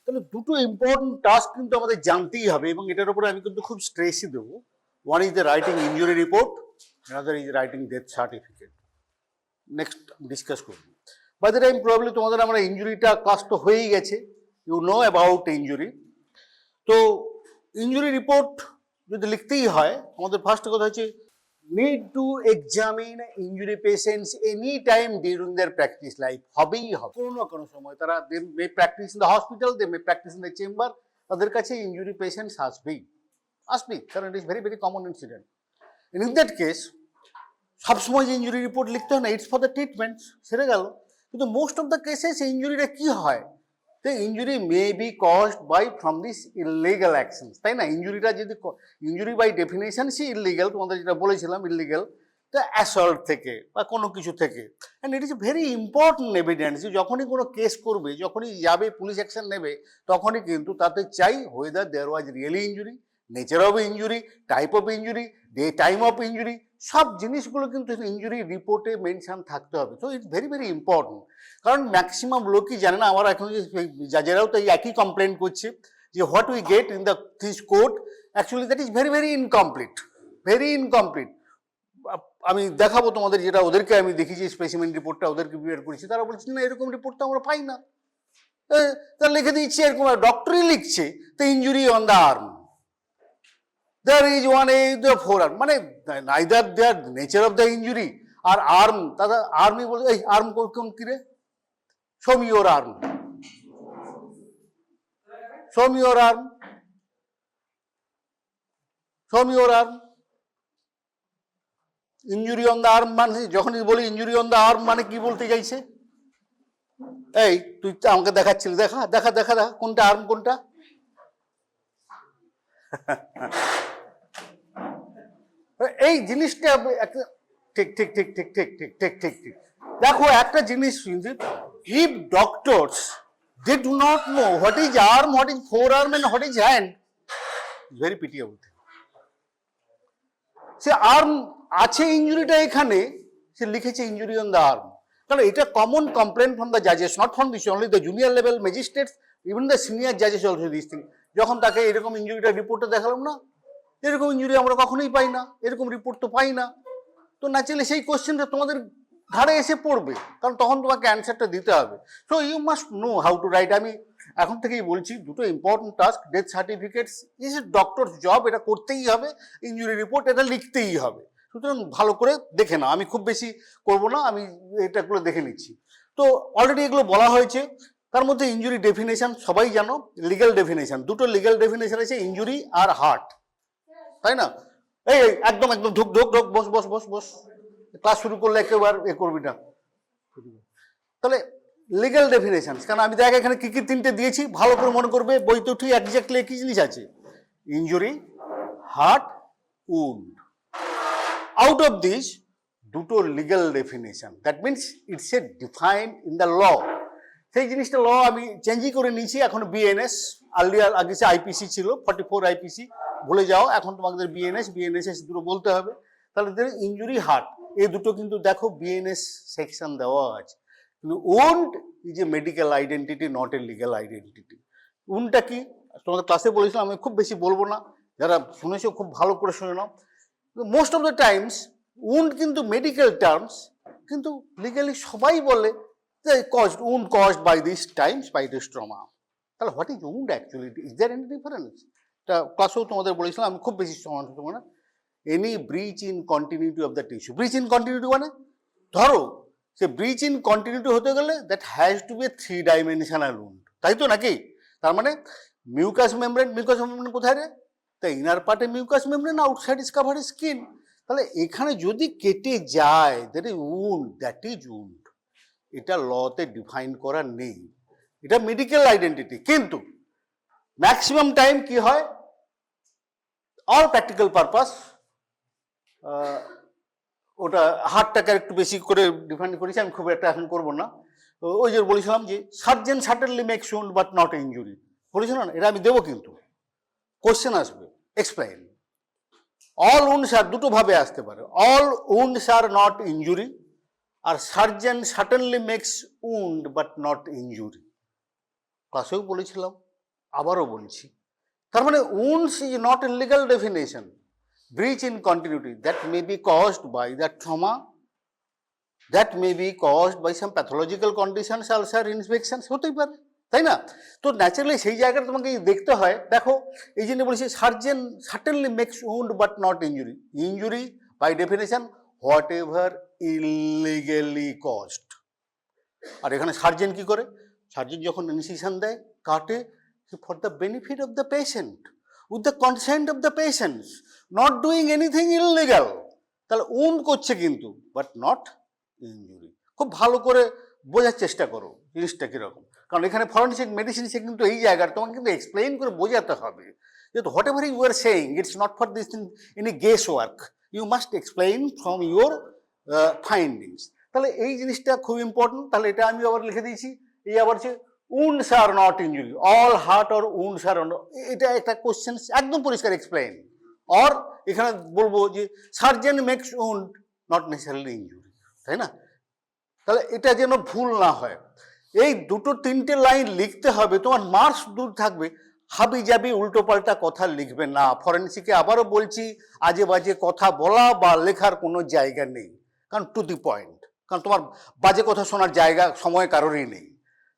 তাহলে দুটো important task কিন্তু আমাদের জানতেই হবে এবং এটার উপরে আমি কিন্তু খুব স্ট্রেসই দেবো। One is the writing injury report, another is writing death certificate. Next discuss করব। বাই দ্য টাইম প্রবাবলি তোমাদের আমরা ইঞ্জুরিটা ক্লাস তো হয়েই গেছে, ইউ নো অ্যাবাউট ইঞ্জুরি। তো ইঞ্জুরি রিপোর্ট যদি লিখতেই হয় আমাদের ফার্স্ট কথা হচ্ছে need to examine injury patients any time during their practice life. হবেই হবে কোনো না কোনো সময় তারা they may practice in the hospital, they may practice in the chamber, তাদের কাছে ইঞ্জুরি পেশেন্টস আসবেই কারণ it is very very common incident. In that case সবসময় যে ইঞ্জুরি রিপোর্ট লিখতে হয় না, ইটস ফর দ্য ট্রিটমেন্ট, সেরে গেল। কিন্তু মোস্ট অফ দ্য কেসেস ইঞ্জুরিটা কি হয়, the injury may be caused by from this illegal actions, তাই না? ইঞ্জুরিটা যদি ইঞ্জুরি বাই ডেফিনেশন সে ইলিগাল, তোমাদের যেটা বলেছিলাম ইলিগাল, তো অ্যাসল্ট থেকে বা কোনো কিছু থেকে। And it is very important evidence. যখনই কোনো কেস করবে, যখনই যাবে পুলিশ অ্যাকশন নেবে, তখনই কিন্তু তাতে চাই whether there was really injury, nature of injury, type of injury, time of injury, সব জিনিসগুলো কিন্তু ইঞ্জুরি রিপোর্টে মেনশন থাকতে হবে। So it's very very important. কারণ ম্যাক্সিমাম লোকই জানে না, আমার এখন জাজেরাও তো এই একই কমপ্লেন করছে যে what we get in the this court actually that is very very incomplete, very incomplete. আমি দেখাবো তোমাদের, যেটা ওদেরকে আমি দেখিয়েছি স্পেসিমেন রিপোর্টটা ওদেরকে প্রিপেয়ার করেছি, তারা বলছে না এরকম রিপোর্ট তো আমরা পাই না, তারা লিখে দিচ্ছি এরকম, ডক্টরই লিখছে তো injury on the arm, there is one is the forearm, মানে neither the nature of the injury or arm, তারা আর্মই বলে এই আর্ম কোন কি রে, show me your arm, show me your arm, show me your arm। Injury on the arm মানে যখনই বলি ইঞ্জুরি অন দ্য আর্ম মানে কি বলতে চাইছে, এই তুই আমাকে দেখাচ্ছিলি, দেখা দেখা দেখা দেখা কোনটা আর্ম কোনটা। এই জিনিসটা ঠিক ঠিক ঠিক ঠিক ঠিক ঠিক ঠিক ঠিক ঠিক দেখো একটা জিনিস, if doctors they do not know what is arm, what is forearm and what is hand, very pitiable. সে আর্ম আছে ইঞ্জুরিটা এখানে, সে লিখেছে ইঞ্জুরি অন দ্য আর্ম, কারণ এটা common complain from the জাজেস, not from this only the junior level magistrates, even the senior জাজেস also this thing. যখন তাকে এরকম ইঞ্জুরিটা রিপোর্টে দেখালাম না, এরকম ইঞ্জুরি আমরা কখনোই পাই না, এরকম রিপোর্ট তো পাই না, তো ন্যাচারালি সেই কোশ্চেনটা তোমাদের ঘাড়ে এসে পড়বে, কারণ তখন তোমাকে অ্যান্সারটা দিতে হবে। So you must know how to write. আমি এখন থেকেই বলছি দুটো important task, death certificates is a doctor job, এটা করতেই হবে, ইঞ্জুরি রিপোর্ট এটা লিখতেই হবে। সুতরাং ভালো করে দেখে নাও, আমি খুব বেশি করবো না, আমি এটাগুলো দেখে নিচ্ছি। তো অলরেডি এগুলো বলা হয়েছে, তার মধ্যে ইঞ্জুরি ডেফিনেশন সবাই জানো, লিগ্যাল ডেফিনেশন, দুটো লিগ্যাল ডেফিনেশন আছে, ইঞ্জুরি আর হার্ট, তাই না? এই একদম একদম ঢুক ঢুক ঢুক, বস বস বস বস, ক্লাস শুরু করলে একেবারে এ করবি না। তাহলে লিগ্যাল ডেফিনেশন, কারণ আমি দেখ এখানে কি কি তিনটে দিয়েছি, ভালো করে মনে করবে, বই তো ঠিক একজাক্টলি একই জিনিস আছে, injury, hurt, wound. Out of this দুটো legal definition, that means it's a defined in the law. সেই জিনিসটা ল আমি চেঞ্জই করে নিয়েছি, এখন বিএনএস, আর্লিয়ার আগে সে আইপিসি ছিল, 44 আইপিসি, ভুলে যাও, এখন তোমাদের বিএনএস দুটো বলতে হবে। তাহলে ইঞ্জুরি, হার্ট, এই দুটো কিন্তু দেখো বিএনএস সেকশন দেওয়া আছে, কিন্তু wound is a medical identity, not a legal identity. উন্ডটা কি তোমাদের ক্লাসে বলেছিলাম, আমি খুব বেশি বলবো না, যারা শুনেছো খুব ভালো করে শুনে নাও। Most of the times wound কিন্তু মেডিকেল টার্মস, কিন্তু লিগালি সবাই বলে যে wound caused by this times by this trauma. তাহলে what is wound actually, is there any difference? এটা ক্লাসেও তোমাদের বলেছিলাম, আমি খুব বেশি সমান হতো না। Any breach in continuity of the tissue, breach in continuity মানে ধরো সে ব্রিচ ইন কন্টিনিউটি হতে গেলে that has to be a 3 dimensional wound, তাই তো নাকি? তার মানে মিউকাস মেমব্রেন, মিউকাস মেমব্রেন কোথায় রে? তা ইনার পার্টে mucus membrane, outside is covered skin. তাহলে এখানে যদি কেটে যায় that is wound, that is wound. এটা লতে ডিফাইন করা নেই, এটা মেডিকেল আইডেন্টিটি। কিন্তু ম্যাক্সিমাম টাইম কি হয়, অল প্র্যাকটিক্যাল পারপাস, ওটা হার্টটাকে একটু বেশি করে ডিফাইন করেছি, আমি খুব একটা এখন করবো না। ওই যে বলেছিলাম যে surgeon certainly makes wound but not injury, বলেছিলাম না, এটা আমি দেবো, কিন্তু কোশ্চেন আসবে, এক্সপ্লেইন। অল উন্ডস আর দুটো ভাবে আসতে পারে, all wounds are not injury, আর surgeon certainly makes wound but not injury, ক্লাসেও বলেছিলাম। আবারও বলছি, তার মানে wounds is not a legal definition. Breach in continuity that may be caused by the trauma, that may be caused by some pathological conditions, ulcer, infections, হতেই পারে, তাই না? তো ন্যাচারালি সেই জায়গাটা তোমাকে দেখতে হয়। দেখো এই জন্য বলেছি surgeon certainly makes wound but not injury. Injury by definition whatever illegally caused. আর এখানে সার্জন কি করে? সার্জন যখন ইনসিশন দেয়, কাটে, for the benefit of the patient, with the consent of the patients, not doing anything illegal. তাহলে wound করছে কিন্তু, বাট নট ইনজুরি। খুব ভালো করে বোঝার চেষ্টা করো জিনিসটা কীরকম, কারণ এখানে ফরেনসিক মেডিসিন সে কিন্তু এই জায়গার তোমাকে কিন্তু এক্সপ্লেইন করে বোঝাতে হবে যে whatever you are saying it's not for this thing any guess work, you must explain from your findings. তাহলে এই জিনিসটা খুব ইম্পর্টেন্ট। তাহলে এটা আমি আবার লিখে দিয়েছি, এই আবার হচ্ছে wounds are not injury, all hurt or wounds are not, এটা একটা কোশ্চেন একদম পরিষ্কার এক্সপ্লেইন। অর এখানে বলবো যে surgeon makes wound not necessarily injury, তাই না? তাহলে এটা যেন ভুল না হয়, এই দুটো তিনটে লাইন লিখতে হবে, তোমার মার্কস দূর থাকবে। হাবি জাবি উল্টো পাল্টা কথা লিখবে না। ফরেন্সিকে আবারও বলছি, আজে বাজে কথা বলা বা লেখার কোনো জায়গা নেই, কারণ টু দি পয়েন্ট, কারণ তোমার বাজে কথা শোনার জায়গা সময় কারোরই নেই।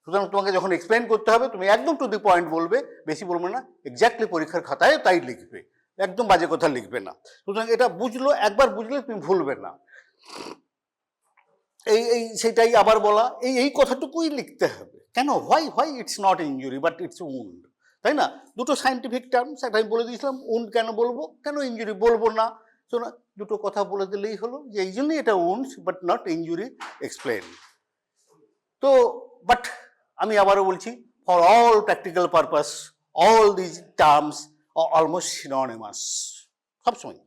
সুতরাং তোমাকে যখন এক্সপ্লেন করতে হবে তুমি একদম টু দি পয়েন্ট বলবে, বেশি বলবে না, এক্স্যাক্টলি পরীক্ষার খাতায় তাই লিখবে, একদম বাজে কথা লিখবে না। সুতরাং এটা বুঝলো, একবার বুঝলে তুমি ভুলবে না। সেটাই আবার বলা, এই কথাটুকুই লিখতে হবে। কেন? Why it's not injury but it's wound, তাই না? দুটো সাইন্টিফিক টার্মস, একটা আমি বলে দিয়েছিলাম উন্ড কেন বলবো, কেন ইনজুরি বলবো না, শোনা দুটো কথা বলে দিলেই হলো যে এই জন্যই এটা wounds but not injury, explain. তো বাট আমি আবারও বলছি, for all practical purpose all these terms almost synonymous সবসময়।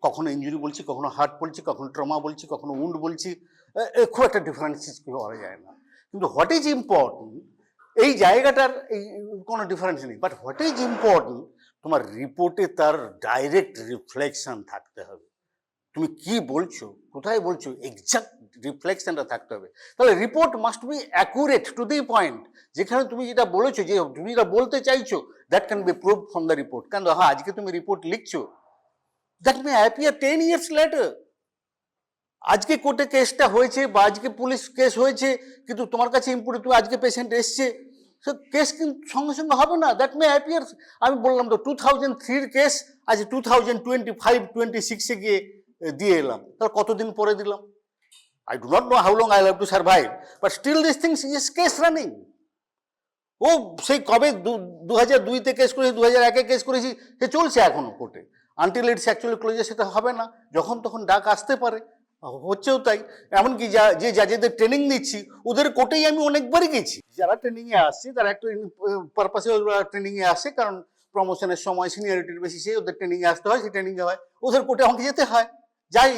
কখনো ইনজুরি বলছি, কখনো হার্ট বলছি, কখনো ট্রমা বলছি, কখনো উন্ড বলছি, খুব একটা ডিফারেন্স করা যায় না। কিন্তু হোয়াট ইজ ইম্পর্টেন্ট, এই জায়গাটার এই কোনো ডিফারেন্স নেই, বাট হোয়াট ইজ ইম্পর্টেন্ট তোমার রিপোর্টে তার ডাইরেক্ট রিফ্লেকশন থাকতে হবে। তুমি কি বলছো, কোথায় বলছো, এক্সাক্ট রিফ্লেকশনটা থাকতে হবে। তাহলে report must be accurate to the point. যেখানে তুমি যেটা বলেছো, যে তুমি যেটা বলতে চাইছো, that can be proved from the report. কেন? হ্যাঁ, আজকে তুমি রিপোর্ট লিখছো, that may appear 10 years later। আজকে কোর্টে কেসটা হয়েছে বা আজকে পুলিশ কেস হয়েছে, কিন্তু তোমার কাছে ইম্পর্টেন্ট, তুমি আজকে পেশেন্ট এসছে, সে কেস কিন্তু সঙ্গে সঙ্গে হবে না। দ্যাট মে অ্যাপিয়ার, আমি বললাম তো 2003 কেস আজ 2025-26 গিয়ে দিয়ে এলাম, তাহলে কতদিন পরে দিলাম? I do not know how long I have to survive, but still this things is case running. ও সেই কবে 2002-তে কেস করেছি, 2001-এ কেস করেছি, সে চলছে এখনো কোর্টে। আনটিল ইটস অ্যাকচুয়ালি ক্লোজ সেটা হবে না, যখন তখন ডাক আসতে পারে, হচ্ছেও তাই। এমনকি যে যাদের ট্রেনিং দিচ্ছি ওদের কোর্টেই আমি অনেকবারই গেছি। যারা ট্রেনিংয়ে আসছে তারা একটা পারপাসে ট্রেনিংয়ে আসে, কারণ প্রমোশনের সময় সিনিয়রিটির বেশি ওদের ট্রেনিংয়ে আসতে হয়, সেই ট্রেনিংয়ে হয়, ওদের কোর্টে আমাকে যেতে হয়, যাই।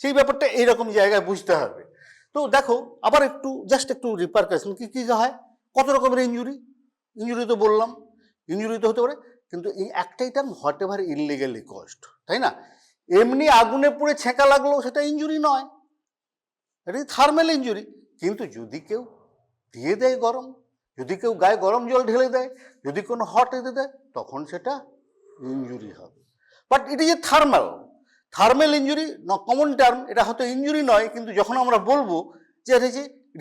সেই ব্যাপারটা এইরকম জায়গায় বুঝতে হবে। তো দেখো আবার একটু জাস্ট একটু রিপারকাশন কি হয়, কত রকমের ইঞ্জুরি তো বললাম, ইঞ্জুরি তো হতে পারে, কিন্তু এই একটাই term what ever illegally cost, তাই না? এমনি আগুনে পুড়ে ছেঁকা লাগলো সেটা ইঞ্জুরি নয়, এটা থার্মাল ইঞ্জুরি। কিন্তু যদি কেউ দিয়ে দেয় গরম, যদি কেউ গায়ে গরম জল ঢেলে দেয়, যদি কোনো হট এতে দেয়, তখন সেটা ইঞ্জুরি হবে। But it is a thermal injury, common term, এটা হয়তো ইঞ্জুরি নয়, কিন্তু যখন আমরা বলবো যে it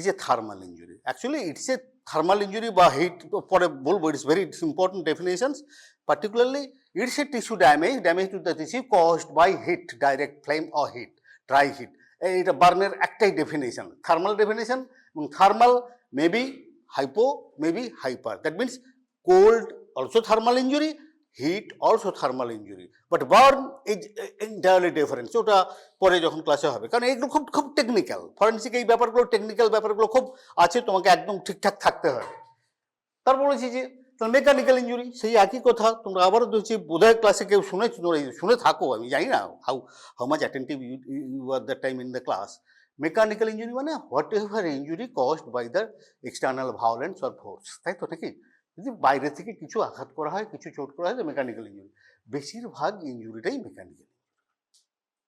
is a thermal injury, actually it's a thermal injury বা হিট, পরে বলবো, it's very important definitions. Particularly it's a tissue damage to the tissue caused by heat, direct flame or heat, dry heat. এইটা বার্নের একটাই definition, thermal definition. এবং thermal maybe hypo, maybe hyper, that means cold also thermal injury, heat also thermal injury, but burn is entirely different. ওটা পরে যখন ক্লাসে হবে, কারণ এগুলো খুব খুব টেকনিক্যাল, ফরেন্সিক এই ব্যাপারগুলো, টেকনিক্যাল ব্যাপারগুলো খুব আছে, তোমাকে একদম ঠিকঠাক থাকতে হবে। তারপর বলেছি যে মেকানিক্যাল ইঞ্জুরি, সেই একই কথা। তোমরা আবারও দেখছি বোধহয় ক্লাসে কেউ শুনে থাকো, আমি জানি না how much attentive you are that time in the class. Mechanical injury মানে whatever injury caused by the external violence or force, তাই তো নাকি? যদি বাইরে থেকে কিছু আঘাত করা হয়, কিছু চোট করা হয়, তো মেকানিক্যাল ইঞ্জুরি। বেশিরভাগ ইঞ্জুরিটাই মেকানিক্যাল,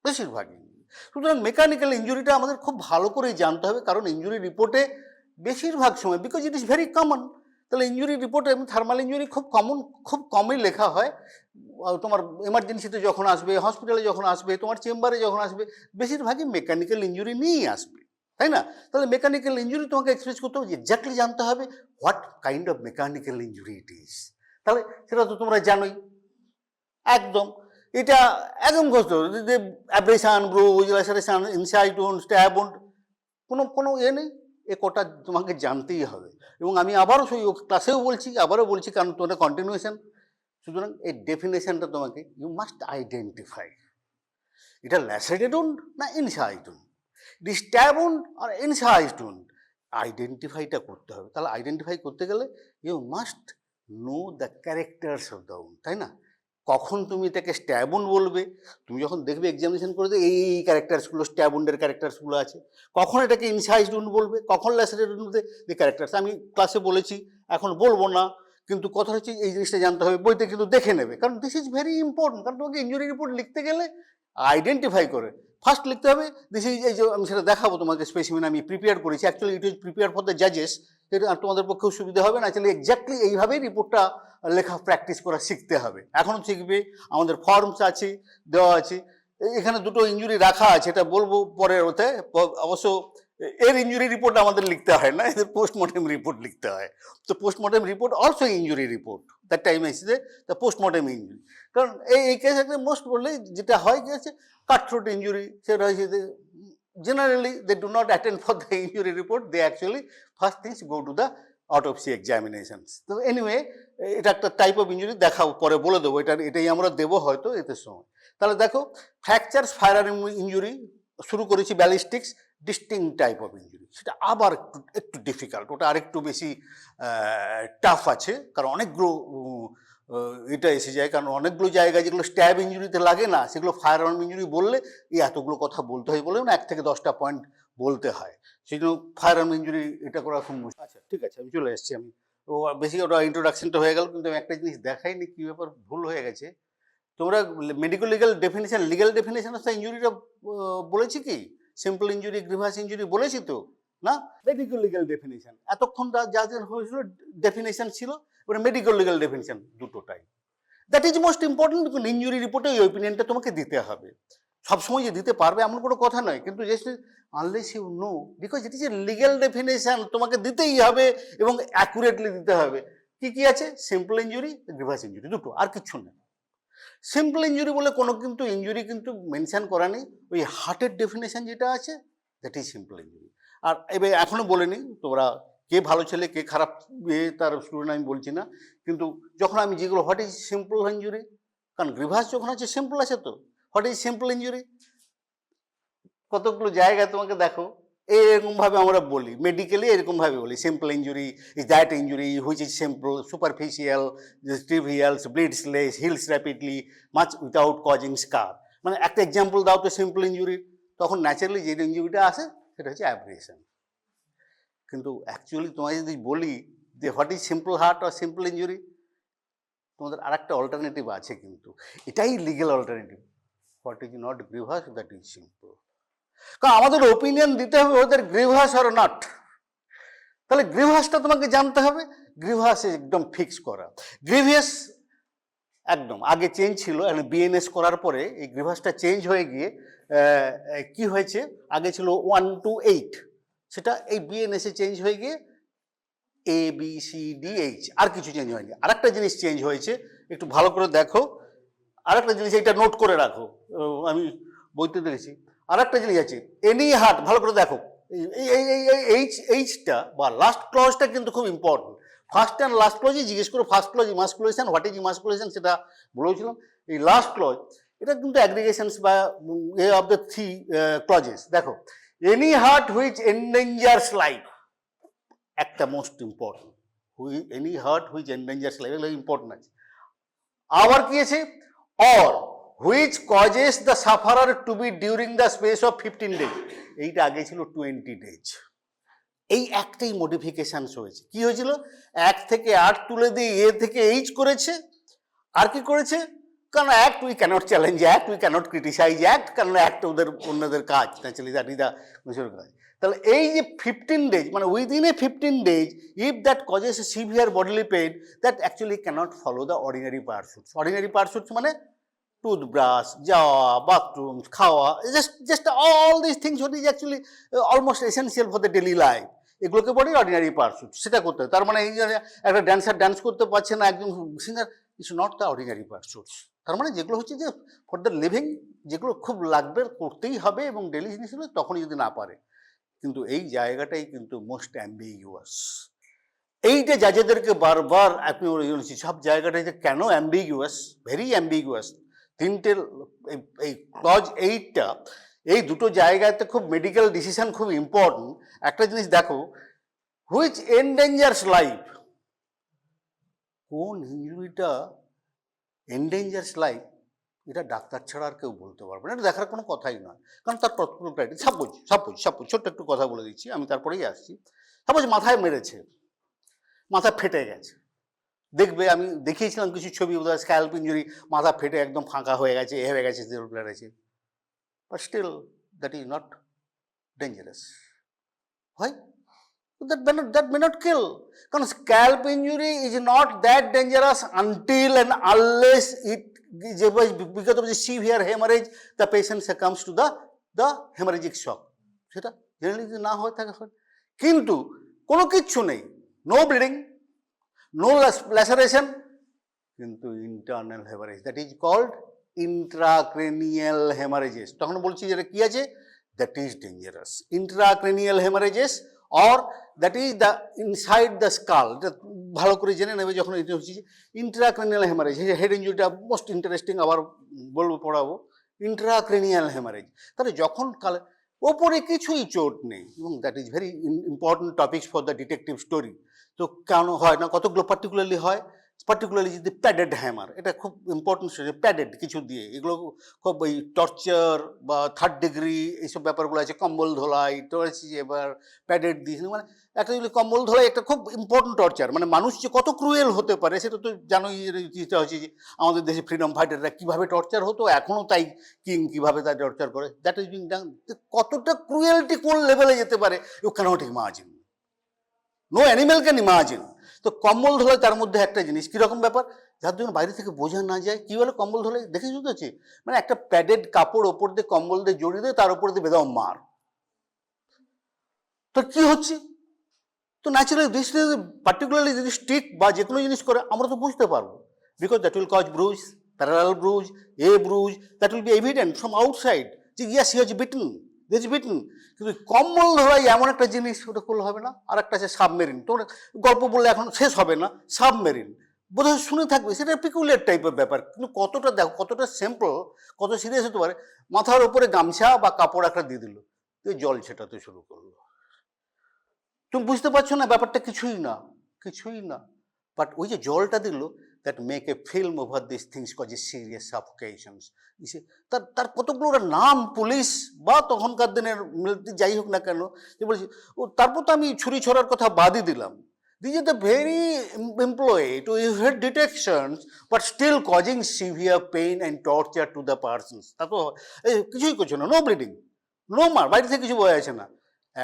বেশিরভাগ ইঞ্জুরি। সুতরাং মেকানিক্যাল ইঞ্জুরিটা আমাদের খুব ভালো করেই জানতে হবে, কারণ ইঞ্জুরি রিপোর্টে বেশিরভাগ সময়, because it is very common, তাহলে ইঞ্জুরি রিপোর্টে এমনি থার্মাল ইঞ্জুরি খুব কমই লেখা হয়। তোমার এমার্জেন্সিতে যখন আসবে, হসপিটালে যখন আসবে, তোমার চেম্বারে যখন আসবে, বেশিরভাগই মেকানিক্যাল ইঞ্জুরি নিয়েই আসবে, তাই না? তাহলে মেকানিক্যাল ইঞ্জুরি তোমাকে এক্সপ্রেস করতে হবে, এক্স্যাক্টলি জানতে হবে what kind of mechanical injury it is. তাহলে সেটা তো তোমরা জানোই একদম। এটা একদম কষ্ট, যে abrasion, Brugge, laceration, inside wound, stab wound, কোনো নেই, এ কটা তোমাকে জানতেই হবে। এবং আমি আবারও সেই ক্লাসেও বলছি, আবারও বলছি, কারণ তোমাদের কন্টিনিউশন। সুতরাং এই ডেফিনেশনটা তোমাকে ইউ মাস্ট আইডেন্টিফাই, এটা ল্যাসারেটেড উন্ড না ইনসাইড উন্ড, স্ট্যাব উন্ড আর ইনসাইড উন্ড, আইডেন্টিফাইটা করতে হবে। তাহলে আইডেন্টিফাই করতে গেলে you must know the characters of the wound, তাই না? কখন তুমি তাকে স্ট্যাব উন্ড বলবে, তুমি যখন দেখবে এক্সামিনেশন করে এই ক্যারেক্টার্সগুলো, স্ট্যাব উন্ডের ক্যারেক্টার্সগুলো আছে। কখন এটাকে ইনসাইড উন্ড বলবে, কখন ল্যাসারেটেড উন্ডে যে ক্যারেক্টার্স আমি ক্লাসে বলেছি, এখন বলবো না, কিন্তু কথা হচ্ছে এই জিনিসটা জানতে হবে, বইতে কিন্তু দেখে নেবে, কারণ দিস ইজ ভেরি ইম্পর্টেন্ট। কারণ তোমাকে ইঞ্জুরি রিপোর্ট লিখতে গেলে আইডেন্টিফাই করে ফার্স্ট লিখতে হবে দিস ইজ, এই যে আমি সেটা দেখাবো তোমাকে, স্পেসিমেন আমি প্রিপেয়ার করেছি, actually it is prepare for the জাজেস, এটা তোমাদের পক্ষেও সুবিধা হবে না, অ্যাকচুয়ালি এক্স্যাক্টলি এইভাবেই রিপোর্টটা লেখা প্র্যাকটিস করা শিখতে হবে। এখনও শিখবে, আমাদের ফর্মস আছে, দেওয়া আছে, এখানে দুটো ইঞ্জুরি রাখা আছে, এটা বলবো পরে ওতে। অবশ্য এর ইঞ্জুরি রিপোর্ট আমাদের লিখতে হয় না, এদের পোস্টমর্টেম রিপোর্ট লিখতে হয়। তো postmortem report also injury report, that time এসে দ্য পোস্টমর্টেম ইঞ্জুরি। কারণ এই কেসে মোস্ট বললে যেটা হয় কি আছে, কাট থ্রোট ইঞ্জুরি, সেটা হয়েছে generally they do not attend for the injury report, they actually first things go to the autopsy examinations. তো এনিওয়ে, এটা একটা টাইপ অফ ইঞ্জুরি, দেখাও পরে বলে দেবো, এটাই আমরা দেবো হয়তো এতে সময়। তাহলে দেখো, ফ্র্যাকচারস, ফায়ার ইঞ্জুরি শুরু করেছি, ব্যালিস্টিক্স, ডিস্টিংক্ট টাইপ অফ ইঞ্জুরি, সেটা আবার একটু ডিফিকাল্ট, ওটা আরেকটু বেশি টাফ আছে, কারণ অনেকগুলো এটা এসে যায়, কারণ অনেকগুলো জায়গায় যেগুলো স্ট্যাব ইঞ্জুরিতে লাগে না, সেগুলো ফায়ার আর্ম ইঞ্জুরি বললে এই এতগুলো কথা বলতে হয়, বলেও না 1 থেকে 10টা পয়েন্ট বলতে হয়, সেই জন্য ফায়ার আর্ম ইঞ্জুরি এটা করা খুব মুশকিল। আচ্ছা ঠিক আছে, আমি চলে এসেছি। আমি বেশি ওটা ইন্ট্রোডাকশনটা হয়ে গেল, কিন্তু আমি একটা জিনিস দেখাইনি, কী ব্যাপার ভুল হয়ে গেছে। তোমরা medical legal definition of the ইঞ্জুরিটা বলেছি কি? সিম্পল ইঞ্জুরি, গ্রিভাস ইঞ্জুরি বলেছি তো না? মেডিকেল লিগাল ডেফিনেশন এতক্ষণ যাদের হয়েছিল ডেফিনেশন ছিল, এবার মেডিকেল লিগাল ডেফিনেশন দুটোটাই, that is most important. Because injury রিপোর্টে ওই ওপিনিয়নটা তোমাকে দিতে হবে, সবসময় যে দিতে পারবে এমন কোনো কথা নয়, কিন্তু just unless you know, because it is a legal definition, তোমাকে দিতেই হবে এবং অ্যাকুরেটলি দিতে হবে। কি কি আছে? সিম্পল ইঞ্জুরি, গ্রিভাস ইঞ্জুরি, দুটো, আর কিচ্ছু নেই। সিম্পল ইঞ্জুরি বলে কোনো কিন্তু ইঞ্জুরি কিন্তু মেনশন করা নেই, ওই হার্টের ডেফিনেশন যেটা আছে দ্যাট ইজ সিম্পল ইঞ্জুরি। আর এবার এখনো বলেনি, তোমরা কে ভালো ছেলে কে খারাপ তার স্টুডেন্ট আমি বলছি না, কিন্তু যখন আমি যেগুলো হোয়াট ইজ সিম্পল ইঞ্জুরি, কারণ গ্রিভাস যখন আছে সিম্পল আছে, তো হোয়াট ইজ সিম্পল ইঞ্জুরি, কতগুলো জায়গায় তোমাকে দেখো এরকমভাবে আমরা বলি, মেডিকেলি এরকমভাবে বলি, simple injury is that injury which is simple, superficial, trivials, bleeds less, heals rapidly, much without causing scar. মানে একটা এক্সাম্পল দাও তো সিম্পল ইঞ্জুরির, তখন ন্যাচারালি যে ইঞ্জুরিটা আসে সেটা হচ্ছে অ্যাব্রেশন। কিন্তু অ্যাকচুয়ালি তোমায় যদি বলি যে হোয়াট ইজ সিম্পল হার্ট আর সিম্পল ইঞ্জুরি, তোমাদের আর একটা অল্টারনেটিভ আছে, কিন্তু এটাই legal alternative, what is not grievous that is simple. কারণ আমাদের ওপিনিয়ন দিতে হবে ওদের গ্রিভাস আর নট। তাহলে গ্রিভাসটা তোমাকে জানতে হবে, গ্রিভাস একদম ফিক্স করা। গ্রিভিয়াস একদম আগে চেঞ্জ ছিল, বিএনএস করার পরে এই গ্রিভাসটা চেঞ্জ হয়ে গিয়ে কি হয়েছে, আগে ছিল 1 to 8, সেটা এই বিএনএসে চেঞ্জ হয়ে গিয়ে ABCDH, আর কিছু চেঞ্জ হয়নি। আরেকটা জিনিস চেঞ্জ হয়েছে, একটু ভালো করে দেখো, আরেকটা জিনিস এটা নোট করে রাখো, আমি বইতে দেখেছি। আরেকটা জিনিস আছে, এনি হার্ট, ভালো করে দেখো, এইচটা বা লাস্ট ক্লজটা কিন্তু খুব ইম্পর্টেন্ট। ফার্স্ট অ্যান্ড লাস্ট ক্লজই জিজ্ঞেস করো, first clause emasculation, what is emasculation সেটা বলেছিলাম। এই লাস্ট ক্লজ এটা কিন্তু অ্যাগ্রিগেশনস বা অফ দ্য 3 ক্লজেস। দেখো, any hurt which endangers life, একটা most important, any hurt which endangers life, এগুলো ইম্পর্টেন্ট আছে। আবার কি আছে, or which causes the sufferer to be during the space of 15 days, এইটা আগে ছিল 20 days। এই একটাই মডিফিকেশানস হয়েছে। কি হয়েছিল, 1 থেকে 8 তুলে দিয়ে এ থেকে এইচ করেছে, আর কি করেছে, কারণ act we cannot challenge, act we cannot criticize, act, কারণ অ্যাক্ট ওদের অন্যদের কাজ, ন্যাচারালি দ্যাট ইজ দ্য কাজ। তাহলে এই যে 15 days মানে within a 15 days if that causes a severe bodily pain that actually cannot follow the ordinary pursuits. Ordinary pursuits মানে টুথব্রাশ, যাওয়া, বাথরুম, খাওয়া, just all this things what is actually almost essential for the daily life, এগুলোকে বলি ordinary pursuit, সেটা করতে হয়। তার মানে এই যে একটা ড্যান্সার ডান্স করতে পারছে না, একজন singer, it's not the ordinary pursuits. তার মানে যেগুলো হচ্ছে যে ফর দ্য লিভিং, যেগুলো খুব লাগবে, করতেই হবে এবং ডেলি জিনিসগুলো, তখনই যদি না পারে। কিন্তু এই জায়গাটাই কিন্তু মোস্ট অ্যাম্বিগুয়াস। এইটা জাজেদেরকে বারবার আপনি বলেছি সব জায়গাটাই যে কেন অ্যাম্বিগুয়াস, ভেরি অ্যাম্বিগুয়াস। তিনটে এই ক্লজ 8টা, এই দুটো জায়গাতে খুব মেডিকেল ডিসিশন খুব ইম্পর্টেন্ট। একটা জিনিস দেখো, হুইচ এন্ডেঞ্জার্স লাইফ, কোন ইঞ্জুরিটা এন্ডেঞ্জার্স লাইফ, এটা ডাক্তার ছাড়া আর কেউ বলতে পারবে না, এটা দেখার কোনো কথাই নয়। কারণ তার প্রত্যেকটা সাপোজ ছোট্ট একটু কথা বলে দিচ্ছি, আমি তারপরেই আসছি। সাপোজ মাথায় মেরেছে, মাথা ফেটে গেছে, দেখবে আমি দেখিয়েছিলাম কিছু ছবি, স্ক্যাল্প ইঞ্জুরি, মাথা ফেটে একদম ফাঁকা হয়ে গেছে, এ হয়ে গেছে, আছে, but still that is not dangerous. হয় that may not kill, কারণ scalp injury is not that dangerous until and unless it because of the severe hemorrhage the patient succumbs to the hemorrhagic shock, সেটা generally যদি না হয়ে থাকে। কিন্তু কোনো কিচ্ছু নেই, নো ব্লিডিং, নো ল্যাসারেশন, কিন্তু internal haemorrhage, that is called intracranial haemorrhages. তখন বলছি যেটা কি আছে, that is dangerous. Intracranial haemorrhages or that is the inside the skull, এটা ভালো করে জেনে নেবে যখন এটা হচ্ছে ইন্ট্রাক্রেনিয়াল হেমারেজ। হেড ইঞ্জুরিটা মোস্ট ইন্টারেস্টিং, আবার বলবো, পড়াবো। ইন্ট্রাক্রেনিয়াল হেমারেজ, তাহলে যখন কালে ওপরে কিছুই চোট নেই, এবং that is very important topics for the detective story. তো কেন হয় না, কতগুলো পার্টিকুলারলি হয়, পার্টিকুলারলি যদি প্যাডেড হ্যামার, এটা খুব ইম্পর্টেন্ট, প্যাডেড কিছু দিয়ে, এগুলো খুব ওই টর্চার বা 3rd ডিগ্রি এইসব ব্যাপারগুলো আছে, কম্বল ধোলাই, এবার প্যাডেড দিয়ে, মানে একটা যদি কম্বল ধোলাই একটা খুব ইম্পর্টেন্ট টর্চার, মানে মানুষ যে কত ক্রুয়েল হতে পারে সেটা তো জানোই। জিনিসটা হচ্ছে যে আমাদের দেশে ফ্রিডম ফাইটাররা কীভাবে টর্চার হতো, এখনও তাই কিং কীভাবে তাই টর্চার করে, দ্যাট ইজ বিং ডান। কতটা ক্রুয়েলটি কোন লেভেলে যেতে পারে, you cannot imagine, no animal can imagine. তো কম্বল ধোলাই তার মধ্যে একটা জিনিস, কীরকম ব্যাপার, যার জন্য বাইরে থেকে বোঝা না যায়। কী বলে কম্বল ধোলাই দেখে শুধু আছে, মানে একটা প্যাডেড কাপড় ওপর দিয়ে কম্বল দিয়ে জড়িয়ে দেয়, তার উপর দিয়ে বেদাও মার, তো কি হচ্ছে, তো ন্যাচারালি দিস পার্টিকুলারলি যদি স্টিক বা যে কোনো জিনিস করে আমরা তো বুঝতে পারবো, because that will cause bruise, parallel bruise, a bruise, that will be evident from outside যে yes he has beaten, this beaten. কিন্তু কম্বল ধরাই এমন একটা জিনিস, ওটা করলে হবে না। আর একটা আছে সাবমেরিন, তোমরা গল্প বললে এখন শেষ হবে না। সাবমেরিন বোধহয় শুনে থাকবে, সেটা পিকুলিয়ার টাইপের ব্যাপার, কিন্তু কতটা দেখো, কতটা সিম্পল, কত সিরিয়াস হতে পারে। মাথার উপরে গামছা বা কাপড় একটা দিয়ে দিল, জল ছেটাতে শুরু করলো, তুমি বুঝতে পারছো না ব্যাপারটা, কিছুই না, কিছুই না। বাট ওই যে জলটা দিল, that make a film over this things cause a serious suffocations. তার কতগুলো নাম পুলিশ বা তখনকার দিনের যাই হোক না কেন, যে বলছি ও, তারপর তো আমি ছুরি ছড়ার কথা বাদই দিলাম। These are the very employed to evade detections but still causing severe pain and torture to the persons. তা তো কিছুই করছে না, নো ব্লিডিং, নো মার, বাইরে থেকে কিছু বোঝা যাচ্ছে না,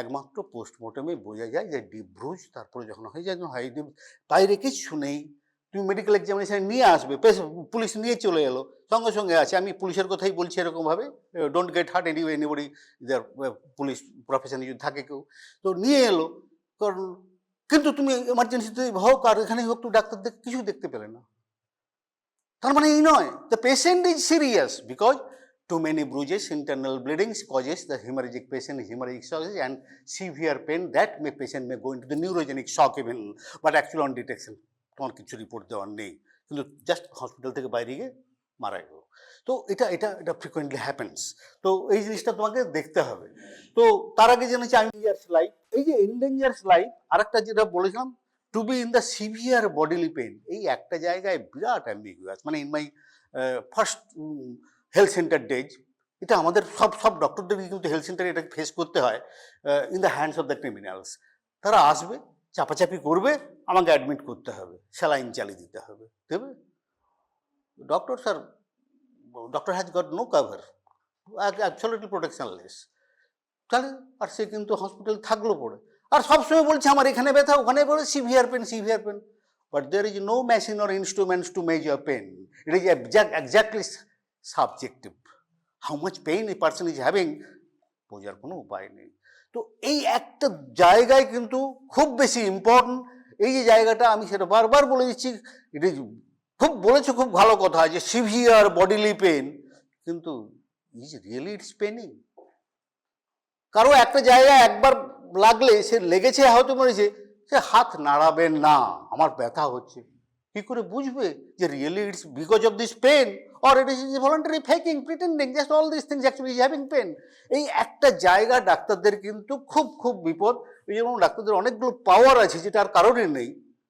একমাত্র পোস্টমর্টমে বোঝা যায় যে ডিপ ব্রুজ। তারপরে যখন হয়ে যায় হয় ডিপ, বাইরে কিছু নেই। তুমি মেডিকেল এক্সামিনেশন নিয়ে আসবে, পুলিশ নিয়ে চলে এলো, সঙ্গে সঙ্গে আছে, আমি পুলিশের কথাই বলছি এরকমভাবে, don't get heart anybody, police প্রফেশনে যদি থাকে কেউ, তো নিয়ে এলো। কারণ কিন্তু তুমি এমার্জেন্সিতে হোক আর এখানেই হোক, তো ডাক্তার কিছু দেখতে পেলে না। তার মানে এই নয়, the patient is serious because too many bruises, internal bleedings causes the hemorrhagic patient hemorrhagic shock and severe pain that patient may go into the neurogenic shock even, but actually on detection তোমার কিছু report দেওয়ার নেই, কিন্তু just hospital থেকে বাইরে গিয়ে মারা গেল। তো এটা ফ্রিকোয়েন্টলি হ্যাপেন্স। তো এই জিনিসটা তোমাকে দেখতে হবে। তো তার আগে জেনেছি এন্ডেঞ্জার্স লাইফ, এই যে এন্ডেঞ্জার্স লাইফ, আর একটা যেটা বলেছিলাম to be in the severe bodily pain, এই একটা জায়গায় বিরাট অ্যাম্বিগুয়াস। মানে in my first health centre days, এটা আমাদের সব ডক্টরদেরকে কিন্তু হেলথ সেন্টারে এটা ফেস করতে হয়, in the hands of the criminals. তারা আসবে, চাপাচাপি করবে, আমাকে অ্যাডমিট করতে হবে, স্যালাইন চালিয়ে দিতে হবে, দেবে। Doctor has got no cover, absolutely protectionless. তাহলে আর সে কিন্তু হসপিটাল থাকলো পড়ে, আর সবসময় বলছে আমার এখানে ব্যথা ওখানে বলে severe pain, but there is no machine or instruments to measure pain, it is exactly subjective. How much pain a person is having বোঝার কোনো উপায় নেই। তো এই একটা জায়গায় কিন্তু খুব বেশি ইম্পর্টেন্ট, এই যে জায়গাটা আমি সেটা বারবার বলে দিচ্ছি, ইট ইজ খুব বলেছো, খুব ভালো কথা যে সিভিয়ার বডিলি পেন, কিন্তু ইজ রিয়েলি ইটস পেনিং। কারো একটা জায়গায় একবার লাগলে সে লেগেছে হয়তো মরেছে, সে হাত নাড়াবেন না, আমার ব্যথা হচ্ছে, কি করে বুঝবে যে really it's because of this pain or it is voluntary faking pretending just all this things actually is having pain. এই একটা জায়গা ডাক্তারদের কিন্তু খুব খুব বিপদ। এই যেমন ডাক্তারদের অনেকগুলো পাওয়ার আছে যেটা আর কারোরই নেই,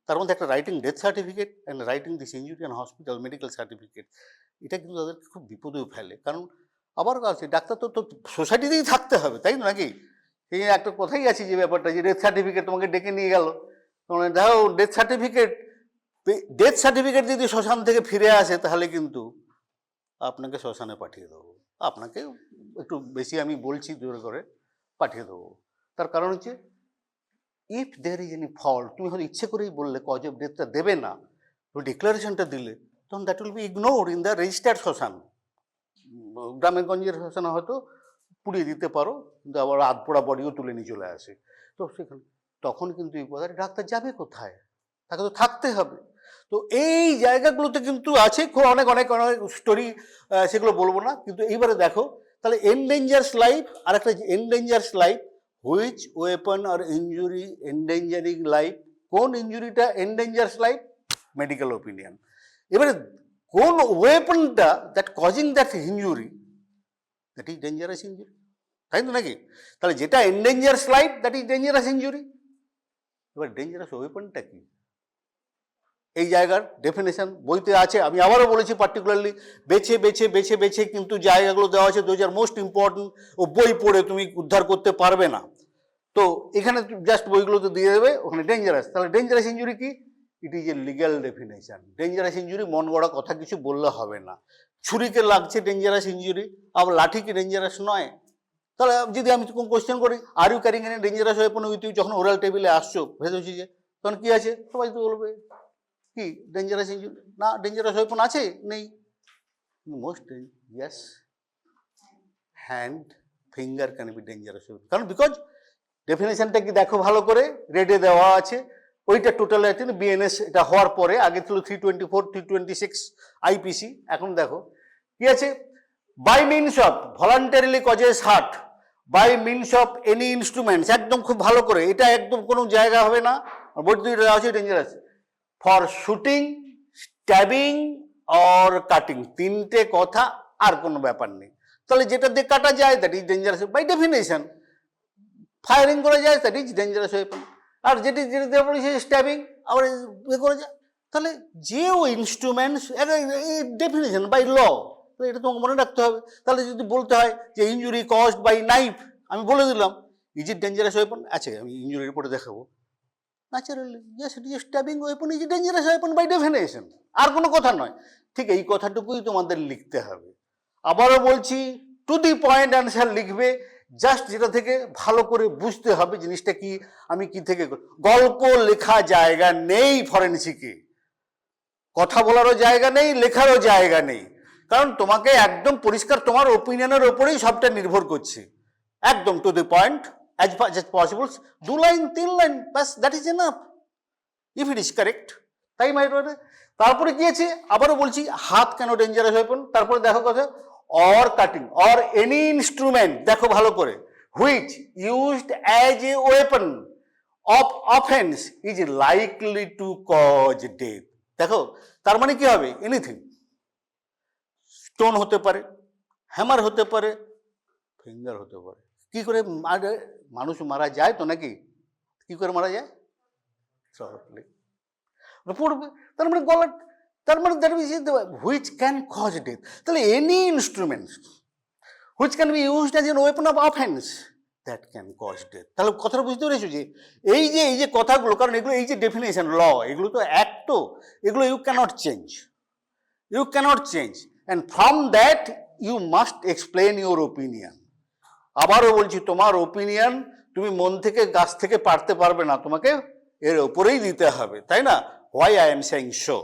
তার মধ্যে একটা writing death certificate and writing this injury and hospital medical certificate, এটা কিন্তু তাদেরকে খুব বিপদেও ফেলে। কারণ আবার কাছে ডাক্তার তো সোসাইটিতেই থাকতে হবে, তাই না, নাকি? এই একটা কথাই আছে যে ব্যাপারটা যে ডেথ সার্টিফিকেট তোমাকে ডেকে নিয়ে গেল, মানে দেখো ডেথ সার্টিফিকেট যদি শ্মশান থেকে ফিরে আসে তাহলে কিন্তু আপনাকে শ্মশানে পাঠিয়ে দেবো, আপনাকে একটু বেশি আমি বলছি জোরে করে পাঠিয়ে দেবো। তার কারণ হচ্ছে if there is any fault, তুমি হয়তো ইচ্ছে করেই বললে কজ অফ ডেথটা দেবে না, তো ডিক্লারেশনটা দিলে, তখন that will B ignored in the registered শ্মশান। গ্রামেগঞ্জের শ্মশানে হয়তো পুড়িয়ে দিতে পারো, কিন্তু আবার আধপোড়া বডিও তুলে নিয়ে চলে আসে, তো সেখানে তখন কিন্তু এই কথা ডাক্তার যাবে কোথায়, তাকে তো থাকতে হবে। তো এই জায়গাগুলোতে কিন্তু আছে অনেক অনেক অনেক স্টোরি, সেগুলো বলবো না। কিন্তু এইবারে দেখো তাহলে এন্ডেঞ্জার্স লাইফ, আর একটা এন্ডেঞ্জার্স লাইফ, হুইচ ওয়েপন আর ইঞ্জুরি এন্ডেঞ্জারিং লাইফ, কোন ইঞ্জুরিটা এন্ডেঞ্জার্স লাইফ, মেডিকেল ওপিনিয়ন। এবারে কোন ওয়েপনটা that causing that injury, that is dangerous injury, তাই তো নাকি? তাহলে যেটা endangers life that is dangerous injury. এবার ডেঞ্জারাস ওয়েপনটা কি, এই জায়গার ডেফিনেশন বইতে আছে, আমি আবারও বলেছি পার্টিকুলারলি বেছে বেছে বেছে বেছে কিন্তু জায়গাগুলো দেওয়া আছে, দোজ আর মোস্ট ইম্পর্টেন্ট। ও বই পড়ে তুমি উদ্ধার করতে পারবে না, তো এখানে জাস্ট বইগুলোতে দিয়ে দেবে, ওখানে ডেঞ্জারাস। তাহলে ডেঞ্জারাস ইঞ্জুরি কি, ইট is A legal definition. Dangerous injury মন গড়া কথা কিছু বললে হবে না। ছুরিকে লাগছে ডেঞ্জারাস ইঞ্জুরি, আবার লাঠি কি ডেঞ্জারাস নয়? তাহলে যদি আমি কোন কোশ্চেন করি are you carrying any dangerous weapon with you, যখন ওরাল টেবিলে আসছো ভেবেছি যে তখন কি আছে, সবাই তো বলবে কি ডেঞ্জারাস ইঞ্জুরি না, ডেঞ্জারাস ওয়েপন আছে নেই, most yes, hand finger can be dangerous weapon. কারণ বিকজ ডেফিনেশনটা কি দেখো ভালো করে, রেডে দেওয়া আছে, ওইটা টোটাল আছে বিএনএস, এটা হওয়ার পরে আগে ছিল 324 326 আইপিসি, এখন দেখো কি আছে, by means of voluntarily causes hurt, by means of any instruments, একদম খুব ভালো করে, এটা একদম কোনো জায়গা হবে না, বইটা দেওয়া আছে dangerous, for shooting, stabbing or cutting, তিনটে কথা, আর কোনো ব্যাপার নেই। তাহলে যেটা দিয়ে কাটা যায় that is dangerous by definition, firing করা যায় দ্যাট ইজ ডেঞ্জারাস ওয়েপন, আর যেটি যেটা বলেছে স্ট্যাবিং আবার ইয়ে করা যায়, তাহলে যে ও ইনস্ট্রুমেন্টস ডেফিনেশন বাই ল, তো এটা তোমাকে মনে রাখতে হবে। তাহলে যদি বলতে হয় যে ইঞ্জুরি কজড বাই নাইফ, আমি বলে দিলাম ইজ ইট ডেঞ্জারাস ওয়েপন, আছে আমি ইঞ্জুরি রিপোর্টে দেখাবো, naturally yes it is stabbing weapon, is dangerous weapon by definition, আর কোনো কথা নয়। ঠিক এই কথাটুকুই তোমাদের লিখতে হবে। আবারও বলছি, টু দি পয়েন্ট অ্যান্সার লিখবে, জাস্ট যেটা থেকে ভালো করে বুঝতে হবে জিনিসটা কি, আমি কি থেকে, গল্প লেখা জায়গা নেই ফরেনসিকে, কথা বলারও জায়গা নেই, লেখারও জায়গা নেই, কারণ তোমাকে একদম পরিষ্কার তোমার ওপিনিয়নের ওপরেই সবটা নির্ভর করছে, একদম to the point as much as possible, 2 line 3 line bus, that is enough if it is correct, তাই মাই ব্রাদার। তারপরে কি আছে, আবারও বলছি, হাত কেন ডেঞ্জারাস ওয়েপন, তারপরে দেখো কথা, or cutting or any instrument, দেখো ভালো করে, which used as a weapon of offence is likely to cause death. দেখো তার মানে কি হবে, এনিথিং, স্টোন হতে পারে, হ্যামার হতে পারে, ফিঙ্গার হতে পারে। কি করে মানুষ মারা যায় তো নাকি, কি করে মারা যায়, পড়বে, তার মানে গলা, তার মানে that means which can cause death. তাহলে any instruments which can be used as an weapon of offence that can cause death. তাহলে কথাটা বুঝতে পেরেছো যে এই যে কথাগুলো, কারণ এগুলো এই যে ডেফিনেশন ল, এগুলো তো অ্যাক্ট, তো এগুলো you cannot change, and from that you must explain your opinion. আবারও বলছি, তোমার ওপিনিয়ন তুমি মন থেকে গাছ থেকে পারতে পারবে না, তোমাকে এর উপরেই দিতে হবে, তাই না? Why I am saying so.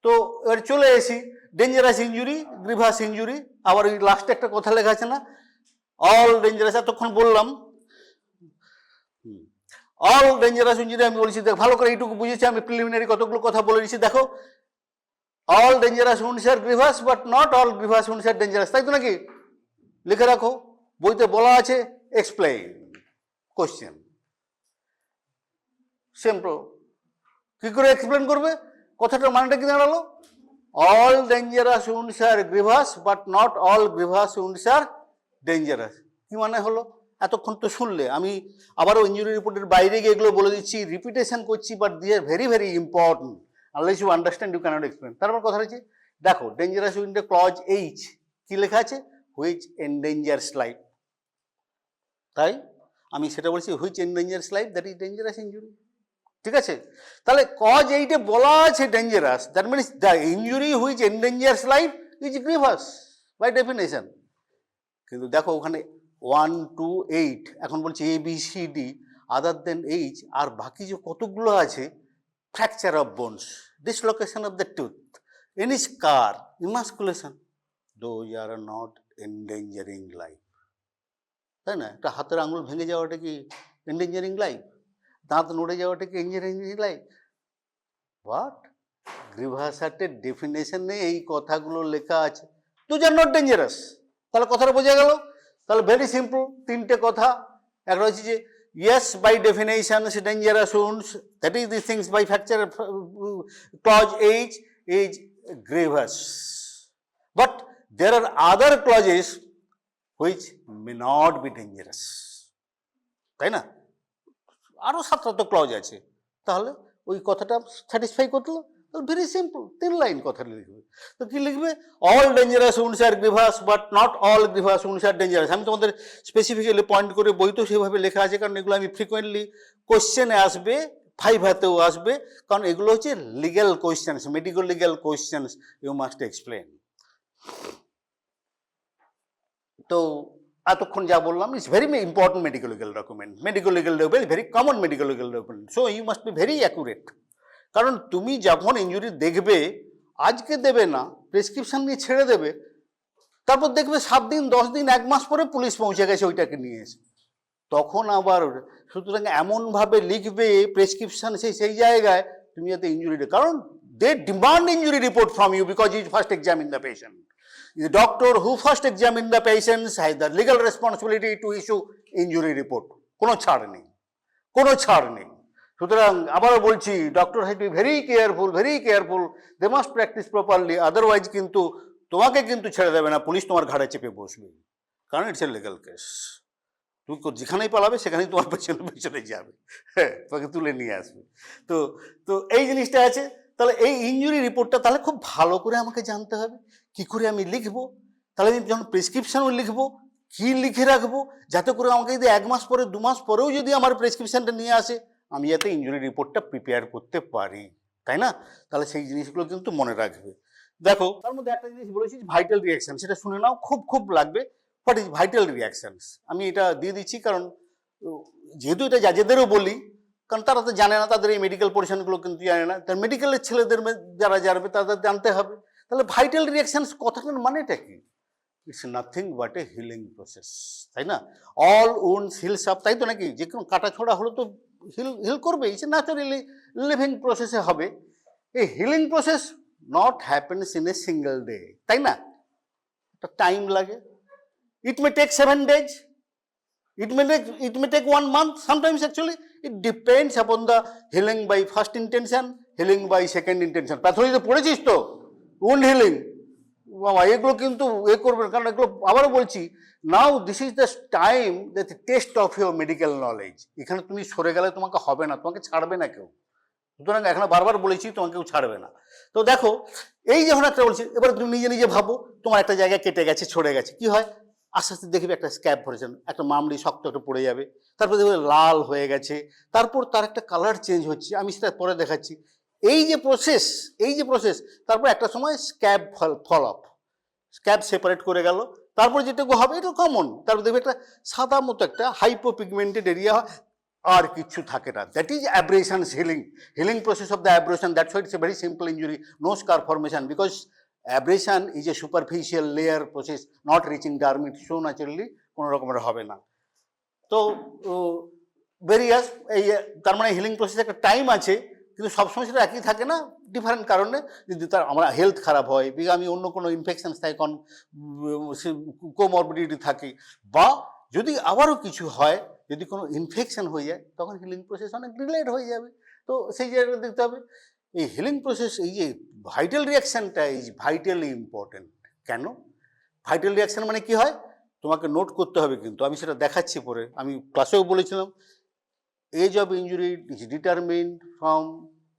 তো এবার চলে AC dangerous injury, grievous injury. আবার ওই লাস্টে একটা কথা লেখা আছে না, অল ডেঞ্জারাস, এতক্ষণ বললাম অল ডেঞ্জারাস ইঞ্জুরি। আমি বলেছি দেখ ভালো করে, এইটুকু বুঝেছি আমি, প্রিলিমিনারি কতগুলো কথা বলে দিচ্ছি। দেখো, all dangerous wounds are grievous but not all grievous wounds are dangerous, তাই তো নাকি? লিখে রাখো, বইতে বলা আছে, এক্সপ্লেইন কোশ্চেন। সিম্পল। কি করে এক্সপ্লেন করবে? কথাটার মানেটা কি দাঁড়ালো? All dangerous wounds are grievous but not all grievous wounds are dangerous. কি মানে হলো? এতক্ষণ তো শুনলে, আমি আবারও ইঞ্জুরি রিপোর্টের বাইরে গিয়ে এগুলো বলে দিচ্ছি, রিপিটেশন করছি, বাট দিয়ে very very important, unless you understand you cannot explain. তারপর কথা হচ্ছে, দেখো ডেঞ্জারাস উইন্ডে ক্লজ এইচ কি লেখা আছে? Which endangers life. তাই আমি সেটা বলছি, which endangers life, that is dangerous injury. ঠিক আছে? তাহলে কজ এইটে বলা আছে dangerous, that means the injury which endangers life is grievous by definition. কিন্তু দেখো ওখানে 1 to 8, এখন বলছে ABCD, আদার দেন এইচ, আর বাকি যে কতগুলো আছে, fracture of bones, dislocation of the tooth, any scar, emasculation, those are not এন্ডেঞ্জারিং life. তাই না? একটা হাতের আঙুল ভেঙে যাওয়াটা কি এন্ডেঞ্জারিং লাইফ? দাঁত নড়ে যাওয়াটা কি এন্ডেঞ্জারিং লাইফ? বাট গ্রিভাস অ্যাক্টের ডেফিনেশনে এই কথাগুলো লেখা আছে, দোজ আর নট ডেঞ্জারাস। তাহলে কথাটা বোঝা গেল? তাহলে ভেরি সিম্পল, তিনটে কথা। একটা হচ্ছে যে yes by definition dangerous wounds, that is the things by fracture clause H is grievous, but there are other clauses which may not be dangerous, তাই না? আরো 7টা তো ক্লজ আছে। তাহলে ওই কথাটা স্যাটিসফাই করলো, ভেরি সিম্পল, 3 লাইন কথা লিখবে। তো কি লিখবে? All dangerous wounds are grievous but not all grievous wounds are dangerous. আমি তোমাদের স্পেসিফিক্যালি পয়েন্ট করে, বই তো সেভাবে লেখা আছে, কারণ এগুলো আমি ফ্রিকোয়েন্টলি কোশ্চেনে আসবে, ফাইভাতেও আসবে, কারণ এগুলো হচ্ছে legal questions, medico legal questions, you must explain. তো এতক্ষণ যা বললাম is very important medico legal document, medico legal document, very common medico legal document, so you must be very accurate. কারণ তুমি যখন ইঞ্জুরি দেখবে, আজকে দেবে না, প্রেসক্রিপশন নিয়ে ছেড়ে দেবে, তারপর দেখবে 7 দিন 10 দিন 1 মাস পরে পুলিশ পৌঁছে গেছে ওইটাকে নিয়ে এসে, তখন আবার। সুতরাং এমনভাবে লিখবে প্রেসক্রিপশন সেই জায়গায় তুমি যাতে ইঞ্জুরিটা, কারণ they demand injury report from you because is first examine the patient. The doctor who first examine the patients has the legal responsibility to issue injury report. কোনো ছাড় নেই, কোনো ছাড় নেই। সুতরাং আবারও বলছি, doctor has to be very careful, they must practise properly, otherwise কিন্তু তোমাকে কিন্তু ছেড়ে দেবে না, পুলিশ তোমার ঘাড়ে চেপে বসবে, কারণ ইটস এ লিগাল কেস। তুমি যেখানেই পালাবে সেখানেই তোমার পেছনে যাবে, হ্যাঁ, তোমাকে তুলে নিয়ে আসবে। তো তো এই জিনিসটা আছে। তাহলে এই ইঞ্জুরি রিপোর্টটা তাহলে খুব ভালো করে আমাকে জানতে হবে, কি করে আমি লিখবো। তাহলে আমি যখন প্রেসক্রিপশনও লিখবো, কি লিখে রাখবো, যাতে করে আমাকে যদি 1 মাস পরে 2 মাস পরেও যদি আমার প্রেসক্রিপশনটা নিয়ে আসে, আমি যাতে ইঞ্জুরি রিপোর্টটা প্রিপেয়ার করতে পারি, তাই না? তাহলে সেই জিনিসগুলো কিন্তু মনে রাখবে। দেখো, তার মধ্যে একটা জিনিস বলেছি, ভাইটাল রিয়াকশন, সেটা শুনে নাও, খুব লাগবে। What is vital reactions? আমি এটা দিয়ে দিচ্ছি, কারণ যেহেতু এটা জাজেদেরও বলি, কারণ তারা তো জানে না, তাদের এই মেডিকেল পোর্শনগুলো কিন্তু জানে না, তার মেডিকেলের ছেলেদের যারা যাবে তাদের জানতে হবে। তাহলে ভাইটাল রিয়াকশনস কথাটার মানেটা কি? It's nothing but A healing process, তাই না? অল উন্ডস হিলস আপ, তাই তো নাকি? যে কোনো কাটা ছোড়া হলো তো হিল করবে, ইটস ন্যাচারালি লিভিং প্রসেসে হবে। এই healing process not happens in a single day, তাই না? একটা টাইম লাগে। ইট may take 7 days, it may take 1 month, sometimes actually it depends upon the healing by first intention, healing by second intention. প্যাথোলজিতে পড়েছিস তো, wound healing, বাবা এগুলো কিন্তু করবেন, কারণ এগুলো আবারও বলছি, now this is the time the test of your medical knowledge. এখানে তুমি সরে গেলে তোমাকে হবে না, তোমাকে ছাড়বে না কেউ। সুতরাং এখানে বারবার বলেছি, তোমাকে কেউ ছাড়বে না। তো দেখো, এই যখন একটা বলছি, এবার তুমি নিজে ভাবো, তোমার একটা জায়গায় কেটে গেছে, ছড়ে গেছে, কি হয়? আস্তে আস্তে দেখবে একটা স্ক্যাব ভরেছেন, একটা মামড়ি শক্ত একটা পড়ে যাবে, তারপর দেখবে লাল হয়ে গেছে, তারপর তার একটা কালার চেঞ্জ হচ্ছে, আমি সেটা পরে দেখাচ্ছি। এই যে প্রসেস, তারপর একটা সময় scab fall off, scab separate করে গেল, তারপর যেটুকু হবে এটা কমন, তারপর দেখবে একটা সাদা মতো একটা হাইপোপিগমেন্টেড এরিয়া, আর কিছু থাকে না। That is abrasion healing process of the abrasion. That's why it's a very simple injury, no scar formation, because abrasion is a superficial layer process not reaching dermis, so naturally কোনো রকমের হবে না। তো various এই তার মানে healing প্রসেসে একটা টাইম আছে, কিন্তু সবসময় সেটা একই থাকে না, ডিফারেন্ট কারণে। যদি তার আমার হেলথ খারাপ হয়, আমি অন্য কোনো ইনফেকশন থাকে, কোমরবিডিটি থাকে, বা যদি আবারও কিছু হয়, যদি কোনো ইনফেকশন হয়ে যায়, তখন হিলিং প্রসেস অনেক ডিলেড হয়ে যাবে। তো সেই জায়গাটা দেখতে হবে। এই হিলিং প্রসেস, এই যে ভাইটাল রিয়াকশানটা ইজ ভাইটালি ইম্পর্টেন্ট। কেন ভাইটাল রিয়াকশান মানে কি হয় তোমাকে নোট করতে হবে, কিন্তু আমি সেটা দেখাচ্ছি পরে। আমি ক্লাসেও বলেছিলাম, age of injury is determined from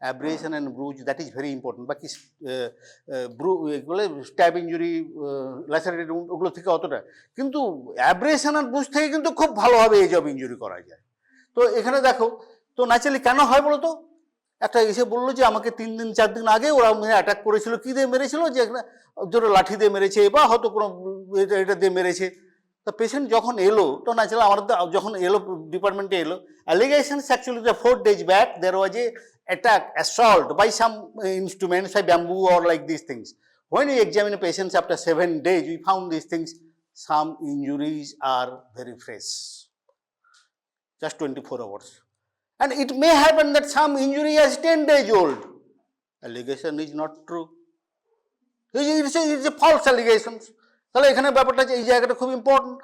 abrasion and bruise, that is very important. বাকি এগুলো স্ট্যাব ইঞ্জুরি, ল্যাসারেটেড উন্ড, ওগুলো থেকে অতটা, কিন্তু অ্যাব্রেশন আর ব্রুজ থেকে কিন্তু খুব ভালোভাবে এজ অফ ইঞ্জুরি করা যায়। তো এখানে দেখো, তো ন্যাচারালি কেন হয় বলো তো, একটা এসে বললো যে আমাকে 3 দিন 4 দিন আগে ওরা অ্যাটাক করেছিল, কী দিয়ে মেরেছিল, যে ধরো লাঠি দিয়ে মেরেছে বা হয়তো কোনো এটা দিয়ে মেরেছে। তা পেশেন্ট যখন এলো, তো ন্যাচারালি আমাদের যখন এলো ডিপার্টমেন্টে এলো, allegations actually the 4 days back there was a attack, assault by some instruments, by bamboo or like these things. When we examine patients after 7 days, we found these things, some injuries are very fresh, just 24 hours. And it may happen that some injury is 10 days old. Allegation is not true. It's a false allegations. তাহলে এখানে ব্যাপারটা যে এই জায়গাটা খুব important,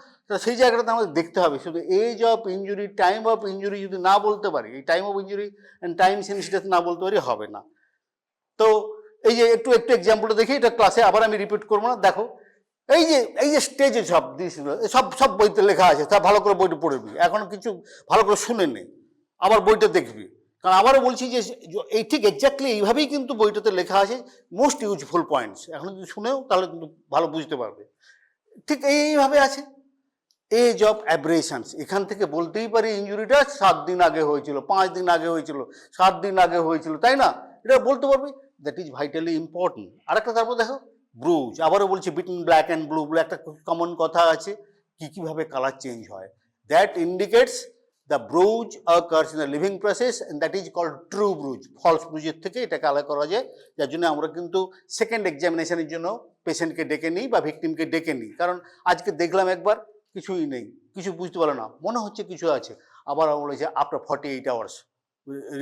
সেই জায়গাটাতে আমাদের দেখতে হবে। শুধু age of injury, time of injury যদি না বলতে পারি, এই time of injury and time sensitive না বলতে পারি, হবে না। তো এই যে একটু এক্সাম্পলটা দেখি, এটা ক্লাসে আবার আমি রিপিট করবো না। দেখো এই যে স্টেজে সব দিয়েছিল, সব বইতে লেখা আছে, তা ভালো করে বইটা পড়বি, এখন কিছু ভালো করে শুনে নে, আবার বইটা দেখবি। কারণ আবারও বলছি যে এই ঠিক এক্স্যাক্টলি এইভাবেই কিন্তু বইটাতে লেখা আছে, মোস্ট ইউজফুল পয়েন্টস। এখন যদি শুনেও তাহলে কিন্তু ভালো বুঝতে পারবে। ঠিক এইভাবে আছে এজ অফ অ্যাব্রেশনস। এখান থেকে বলতেই পারি ইঞ্জুরিটা 7 দিন আগে হয়েছিল, 5 দিন আগে হয়েছিল, 7 দিন আগে হয়েছিল, তাই না? এটা বলতে পারবি, দ্যাট ইজ ভাইটালি ইম্পর্টেন্ট। আরেকটা তারপর দেখো ব্রুজ, আবারও বলছি বিটুইন ব্ল্যাক অ্যান্ড ব্লু, একটা কমন কথা আছে, কীভাবে কালার চেঞ্জ হয়। That indicates the bruise occurs in the living process and that is called true bruise. false bruise থেকে এটাকে আলাদা করা যায়, যার জন্য আমরা কিন্তু সেকেন্ড এক্সামিনেশনের জন্য পেশেন্টকে ডেকে নিই বা ভিকটিমকে ডেকে নিই। কারণ আজকে দেখলাম একবার কিছুই নেই, কিছু বুঝতে পারলো না, মনে হচ্ছে কিছু আছে, আবার বলেছে আফটার 48 আওয়ার্স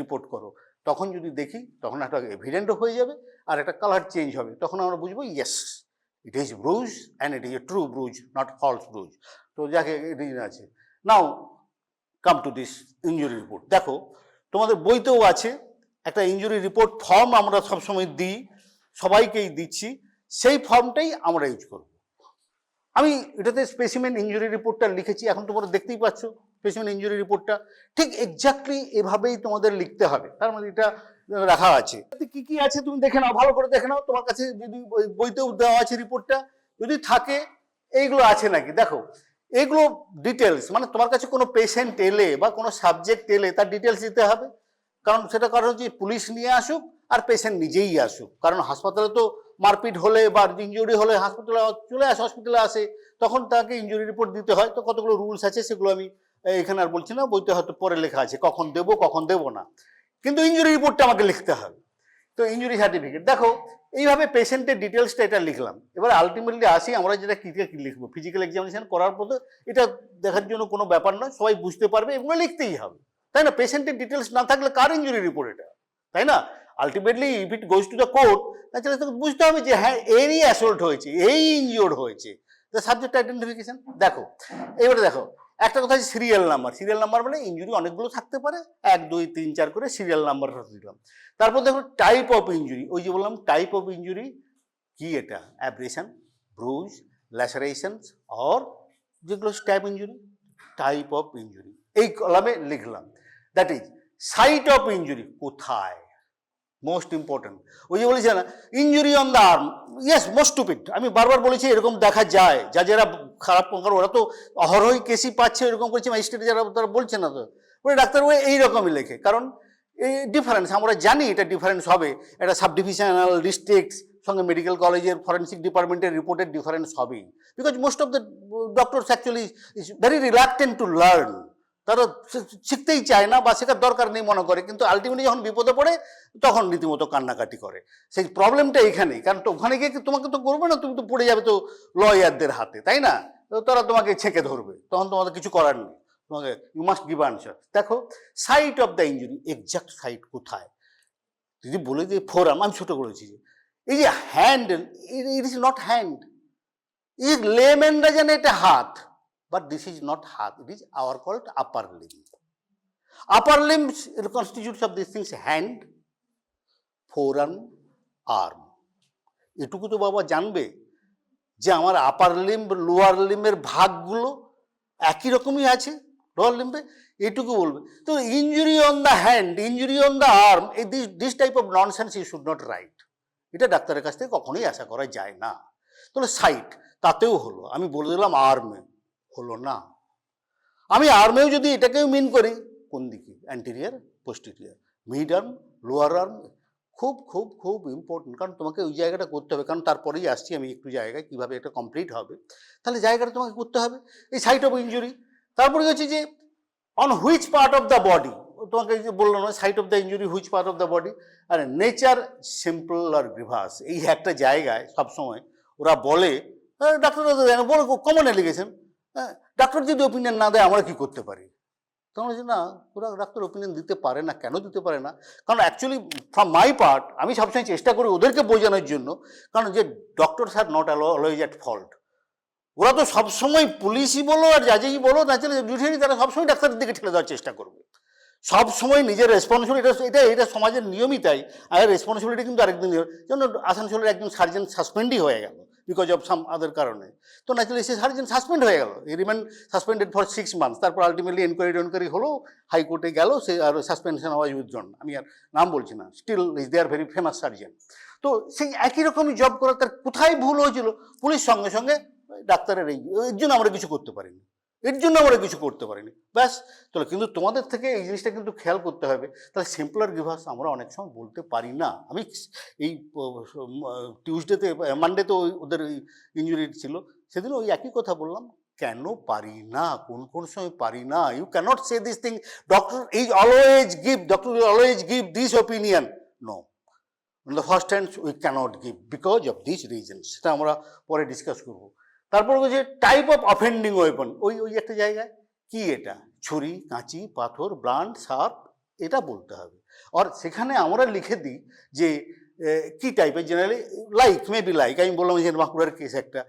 রিপোর্ট করো। তখন যদি দেখি, তখন একটা এভিডেন্টও হয়ে যাবে আর একটা কালার চেঞ্জ হবে, তখন আমরা বুঝবো yes it is bruise and it is a true bruise, not false bruise. তো যাকে রিজন আছে। Now come to this injury report. দেখো তোমাদের বইতেও আছে একটা ইঞ্জুরি রিপোর্ট ফর্ম, আমরা সবসময় দিই, সবাইকেই দিচ্ছি, সেই ফর্মটাই আমরা ইউজ করব। আমি এটাতে স্পেসিমেন ইঞ্জুরি রিপোর্টটা লিখেছি, এখন তোমরা দেখতেই পাচ্ছ স্পেসিমেন ইঞ্জুরি রিপোর্টটা ঠিক এক্স্যাক্টলি এভাবেই তোমাদের লিখতে হবে। তার মানে এটা রাখা আছে, কি কি আছে তুমি দেখে নাও, ভালো করে দেখে নাও। তোমার কাছে যদি বইতেও দেওয়া আছে রিপোর্টটা, যদি থাকে এইগুলো আছে নাকি দেখো। এগুলো ডিটেলস, মানে তোমার কাছে কোনো পেশেন্ট এলে বা কোনো সাবজেক্ট এলে তার ডিটেলস দিতে হবে। কারণ সেটা কারণ হচ্ছে পুলিশ নিয়ে আসুক আর পেশেন্ট নিজেই আসুক। কারণ হাসপাতালে তো মারপিট হলে বা ইঞ্জুরি হলে হাসপাতালে চলে আসে, হসপিটালে আসে, তখন তাকে ইঞ্জুরি রিপোর্ট দিতে হয়। তো কতগুলো রুলস আছে, সেগুলো আমি এখানে আর বলছি না, বইতে হয়তো পরে লেখা আছে কখন দেবো কখন দেবো না, কিন্তু ইঞ্জুরি রিপোর্টটা আমাকে লিখতে হবে। তো ইঞ্জুরি সার্টিফিকেট দেখো, এইভাবে পেশেন্টের ডিটেলসটা এটা লিখলাম। এবার আলটিমেটলি আসি আমরা যেটা কী লিখবো, ফিজিক্যাল এক্সামিনেশন করার পর এটা দেখার জন্য কোনো ব্যাপার নয়, সবাই বুঝতে পারবে, এগুলো লিখতেই হবে, তাই না? পেশেন্টের ডিটেলস না থাকলে কার ইঞ্জুরি রিপোর্ট এটা, তাই না? Ultimately if it goes to the court, তাহলে তোকে বুঝতে হবে যে হ্যাঁ এরই অ্যাসল্ট হয়েছে, এই ইনজিওর্ড হয়েছে, দ্য সাবজেক্ট আইডেন্টিফিকেশন। দেখো এবারে দেখো একটা কথা আছে সিরিয়াল নাম্বার। সিরিয়াল নাম্বার মানে ইঞ্জুরি অনেকগুলো থাকতে পারে, 1 2 3 4 করে সিরিয়াল নাম্বার দিলাম। তারপর দেখো টাইপ অফ ইঞ্জুরি, ওই যে বললাম টাইপ অফ ইঞ্জুরি কি, এটা অ্যাব্রেশন, ব্রুজ, ল্যাসারেশনস অর যেগুলো stab injury, type of injury এই কলামে লিখলাম। That is site of injury, কোথায়, মোস্ট ইম্পর্টেন্ট। ওই যে বলেছে না injury on the arm, yes most stupid, আমি বারবার বলেছি এরকম দেখা যায়, যারা খারাপ প্রকার ওরা তো অহরহই কেসি পাচ্ছে, এরকম করছে ম্যাজিস্ট্রেট যারা তারা বলছে না, তো ওই ডাক্তার ওই এইরকমই লেখে। কারণ এই ডিফারেন্স আমরা জানি, এটা ডিফারেন্স হবে, এটা সাব ডিভিশনাল, ডিস্ট্রিক্ট, সঙ্গে মেডিকেল কলেজের ফরেন্সিক ডিপার্টমেন্টের রিপোর্টের ডিফারেন্স হবেই, because most of the doctors actually is very reluctant to learn, তারা শিখতেই চায় না বা শেখার দরকার নেই মনে করে, কিন্তু আলটিমেটলি যখন বিপদে পড়ে তখন রীতিমতো কান্নাকাটি করে। সেই প্রবলেমটা এখানেই, কারণ তো ওখানে গিয়ে তোমাকে তো করবে না, তুমি তো পড়ে যাবে তো লয়ারদের হাতে, তাই না? তো তারা তোমাকে ছেঁকে ধরবে, তখন তোমাদের কিছু করার নেই, তোমাকে ইউ মাস্ট গিভ আনসার। দেখো site of the injury, exact site কোথায় যদি বলে যে ফোরাম, আমি ছোট করেছি যে এই যে hand, it is not hand, is লেমেনরা জানে এটা হাত, but this is not heart, it is our called upper limb. Upper limbs constitutes of these things: hand, forearm, arm. এটুকু তো বাবা জানবে যে আমার আপার লিম্ব লোয়ার লিম্বের ভাগগুলো একই রকমই আছে লোয়ার লিম্বে, এটুকু বলবে। তো injury on the hand, injury on the arm, this type of nonsense you should not write. এটা ডাক্তারের কাছ থেকে কখনোই আশা করা যায় না। তাহলে সাইট, তাতেও হলো, আমি বলে দিলাম আর্মে, হলো না। আমি আর্মেও যদি এটাকেও মিন করি, কোন দিকে, anterior posterior, mid arm lower arm, খুব খুব খুব ইম্পর্টেন্ট, কারণ তোমাকে ওই জায়গাটা করতে হবে, কারণ তারপরেই আসছি আমি একটু জায়গায় কীভাবে এটা কমপ্লিট হবে। তাহলে জায়গাটা তোমাকে করতে হবে এই সাইট অফ ইঞ্জুরি। তারপরে হচ্ছে যে on which part of the body, তোমাকে যে বললো না site of the injury which part of the body, আর নেচার সিম্পল আর গ্রিভাস, এই একটা জায়গায় সবসময় ওরা বলে, ডাক্তাররা তো জানে, বলে কমন এলিগেশন, ডাক্তার যদি ওপিনিয়ন না দেয় আমরা কি করতে পারি? তখন বলছি না, ওরা ডাক্তার ওপিনিয়ন দিতে পারে না। কেন দিতে পারে না? কারণ অ্যাকচুয়ালি ফ্রম মাই পার্ট আমি সবসময় চেষ্টা করি ওদেরকে বোঝানোর জন্য, কারণ যে doctors are not always at fault. ওরা তো সবসময় পুলিশই বলো আর জাজেই বলো, ন্যাচারালি জুডিশিয়ারি, তারা সবসময় ডাক্তারের দিকে ঠেলে দেওয়ার চেষ্টা করবে, সবসময় নিজের রেসপন্সিবিলিটি, এটা সমাজের নিয়মই তাই। আর রেসপন্সিবিলিটি কিন্তু আরেকদিন, যেমন আসানসোলের একজন সার্জন সাসপেন্ডই হয়ে গেল বিকজ অফ সাম আদার কারণে, তো ন্যাচারালি সে সার্জন সাসপেন্ড হয়ে গেল, ই রিমেন সাসপেন্ডেড ফর 6 months। তারপর আলটিমেটলি এনকোয়ারি হলো, হাইকোর্টে গেল, সে আর সাসপেনশন ওয়াজ উইথড্রন, আমি আর নাম বলছি না, still is they are very famous surgeon. তো সেই একই রকমই জব করা, তার কোথায় ভুল হয়েছিল, পুলিশ সঙ্গে সঙ্গে ডাক্তারের এর জন্য আমরা কিছু করতে পারিনি, এর জন্য আমরা কিছু করতে পারিনি, ব্যাস। তাহলে কিন্তু তোমাদের থেকে এই জিনিসটা কিন্তু খেয়াল করতে হবে। তাহলে সিম্পলার গ্রিভাস আমরা অনেক সময় বলতে পারি না। আমি এই টিউসডেতে মানডেতে ওদের ইঞ্জুরি ছিল, সেদিন ওই একই কথা বললাম, কেন পারি না, কোন কোন সময় পারি না। You cannot say this thing, doctor always give this opinion, no, on the first hand we cannot give because of this reasons, সেটা আমরা পরে ডিসকাস করবো। তারপর হচ্ছে টাইপ অফ অফেন্ডিং ওয়েপন, ওই একটা জায়গায় কি, এটা ছুরি, কাঁচি, পাথর, ব্লান্ট, শার্প, এটা বলতে হবে। আর সেখানে আমরা লিখে দিই যে কি টাইপের, জেনারেলি লাইক, মেবি লাইক, আমি বললাম যে বাঁকুড়ার কেস একটা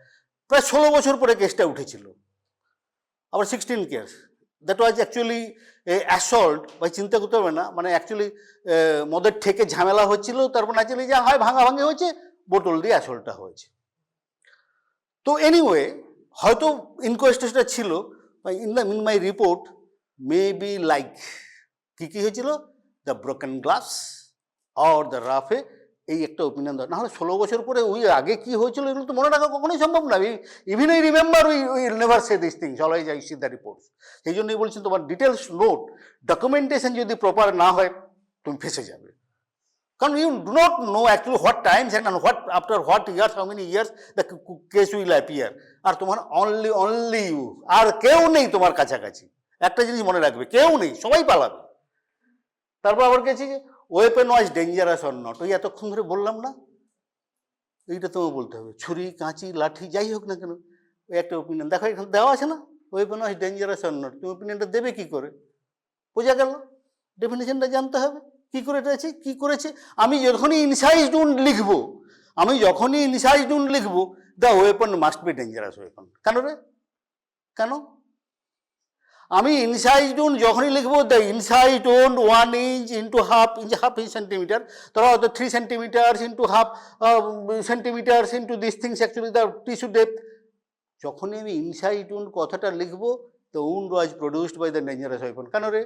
প্রায় 16 বছর পরে কেসটা উঠেছিল, আবার 16 case, that was actually assault. ভাই চিন্তা করতে হবে না, মানে অ্যাকচুয়ালি মদের ঠেকে ঝামেলা হচ্ছিল, তারপর ন্যাচারালি যা হয় ভাঙাভাঙি হয়েছে, বোতল দিয়ে অ্যাসল্টটা হয়েছে। তো এনিওয়ে, হয়তো ইনকোয়েস্টটা ছিল, in my report may be like কী কী হয়েছিল, the broken glass or the রাফে, এই একটা ওপিনিয়ন দেওয়া। নাহলে 16 বছর পরে ওই আগে কী হয়েছিল এগুলো তো মনে রাখা কখনোই সম্ভব না। Even I remember we never say this things, always I see the reports. সেই জন্যই বলছি তোমার ডিটেলস নোট, ডকুমেন্টেশন যদি প্রপার না হয় তুমি ফেসে যাবে, কারণ you do not know actually what times and what after what years, how many years the case will appear. আর তোমার অনলি ইউ, আর কেউ নেই তোমার কাছাকাছি। একটা জিনিস মনে রাখবে, কেউ নেই, সবাই পালাবে। তারপর আবার গেছি যে weapon was dangerous or not, ওই এতক্ষণ ধরে বললাম না, এইটা তোমাকে বলতে হবে, ছুরি, কাঁচি, লাঠি, যাই হোক না কেন, ওই একটা ওপিনিয়ন দেখো এখানে দেওয়া আছে না, weapon was dangerous or not, তুমি ওপিনিয়নটা দেবে কী করে? বোঝা গেল, ডেফিনেশনটা জানতে হবে কী করে এটা আছে, কী করেছে। আমি যখনই ইনসাইজড উন্ড লিখবো, the weapon must be dangerous weapon. কেন রে, কেন? আমি ইনসাইড উন্ড যখনই লিখবো, the inside wound 1 inch into half inch centimetre, তারা হয়তো 3 centimeters into half centimeters into these things, actually the tissue depth। যখনই আমি ইনসাইড উন্ড কথাটা লিখবো, the wound was produced by the dangerous weapon। কেন রে?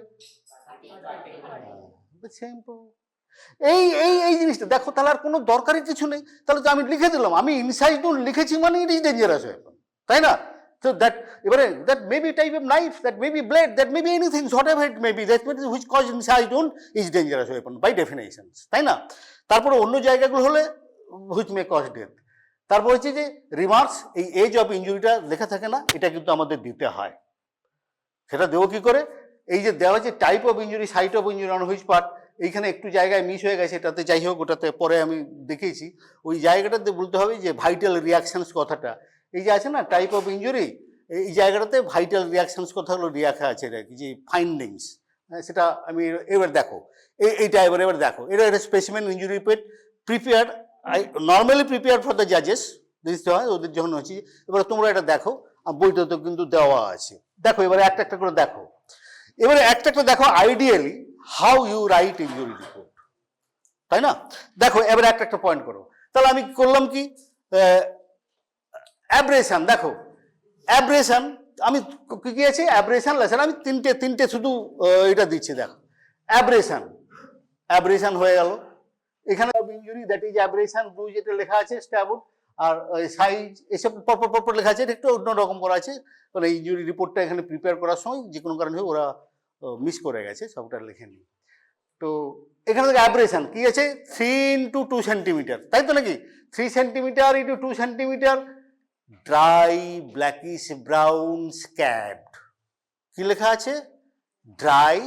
এই এই এই জিনিসটা দেখো, তাহলে আর কোনো দরকারই কিছু নেই। তাহলে তো আমি লিখে দিলাম, আমি ইনসাইড উন্ড লিখেছি মানে ইট ইজ ডেঞ্জারাস ওয়েপন, তাই না? So এবারে that may be type of knife, that may be blade, that may be anything, whatever it may be, that which cause inside wound is dangerous weapon by definitions, তাই না? তারপরে অন্য জায়গাগুলো হলে which may cause death. তারপর হচ্ছে যে remarks, এই এজ অফ ইঞ্জুরিটা লেখা থাকে না, এটা কিন্তু আমাদের দিতে হয়। সেটা দেবো কি করে? এই যে দেওয়া হচ্ছে type of injury, site of injury, on which part, এইখানে একটু জায়গায় মিস হয়ে গেছে, এটাতে যাই হোক, ওটাতে পরে আমি দেখিয়েছি। ওই জায়গাটাতে বলতে হবে যে ভাইটাল রিয়াকশনস কথাটা, এই যে আছে না টাইপ অফ ইঞ্জুরি, এই জায়গাটাতে ভাইটাল রিয়াকশনস কথাগুলো লেখা আছে আর কি, যে ফাইন্ডিংস, সেটা আমি এবার দেখো, এইটা এবার দেখো, এটা একটা specimen injury report prepare, I normally prepare for the জাজেস, দিতে হয় ওদের যখন হচ্ছে। এবার তোমরা এটা দেখো, বইটা তো কিন্তু দেওয়া আছে, দেখো এবারে একটা একটা করে দেখো, এবারে একটা একটা দেখো ideally how you write injury report, তাই না? দেখো এবারে একটা একটা পয়েন্ট করো। তাহলে আমি করলাম কি, অ্যাব্রেশন, দেখো অ্যাব্রেশন, আমি কি আছে অ্যাব্রেশন লেসন, আমি তিনটে শুধু এটা দিচ্ছি, দেখো অ্যাব্রেশন, অ্যাব্রেশন হয়ে গেল এখানে, injury that is abrasion, Brugge এটা লেখা আছে, স্ট্যাবুড আর সাইজ এসব পরপর লেখা আছে, এটা একটু অন্যরকম করা আছে, কারণ এই ইঞ্জুরি রিপোর্টটা এখানে প্রিপেয়ার করার সময় যে কোনো কারণে ওরা মিস করে গেছে, সবটা লিখে নি। তো এখানে থেকে অ্যাব্রেশন কি আছে, 3 into 2 সেন্টিমিটার, তাই তো নাকি, 3 centimetre into 2 centimetre, dry blackish brown scabbed, কি লেখা আছে, dry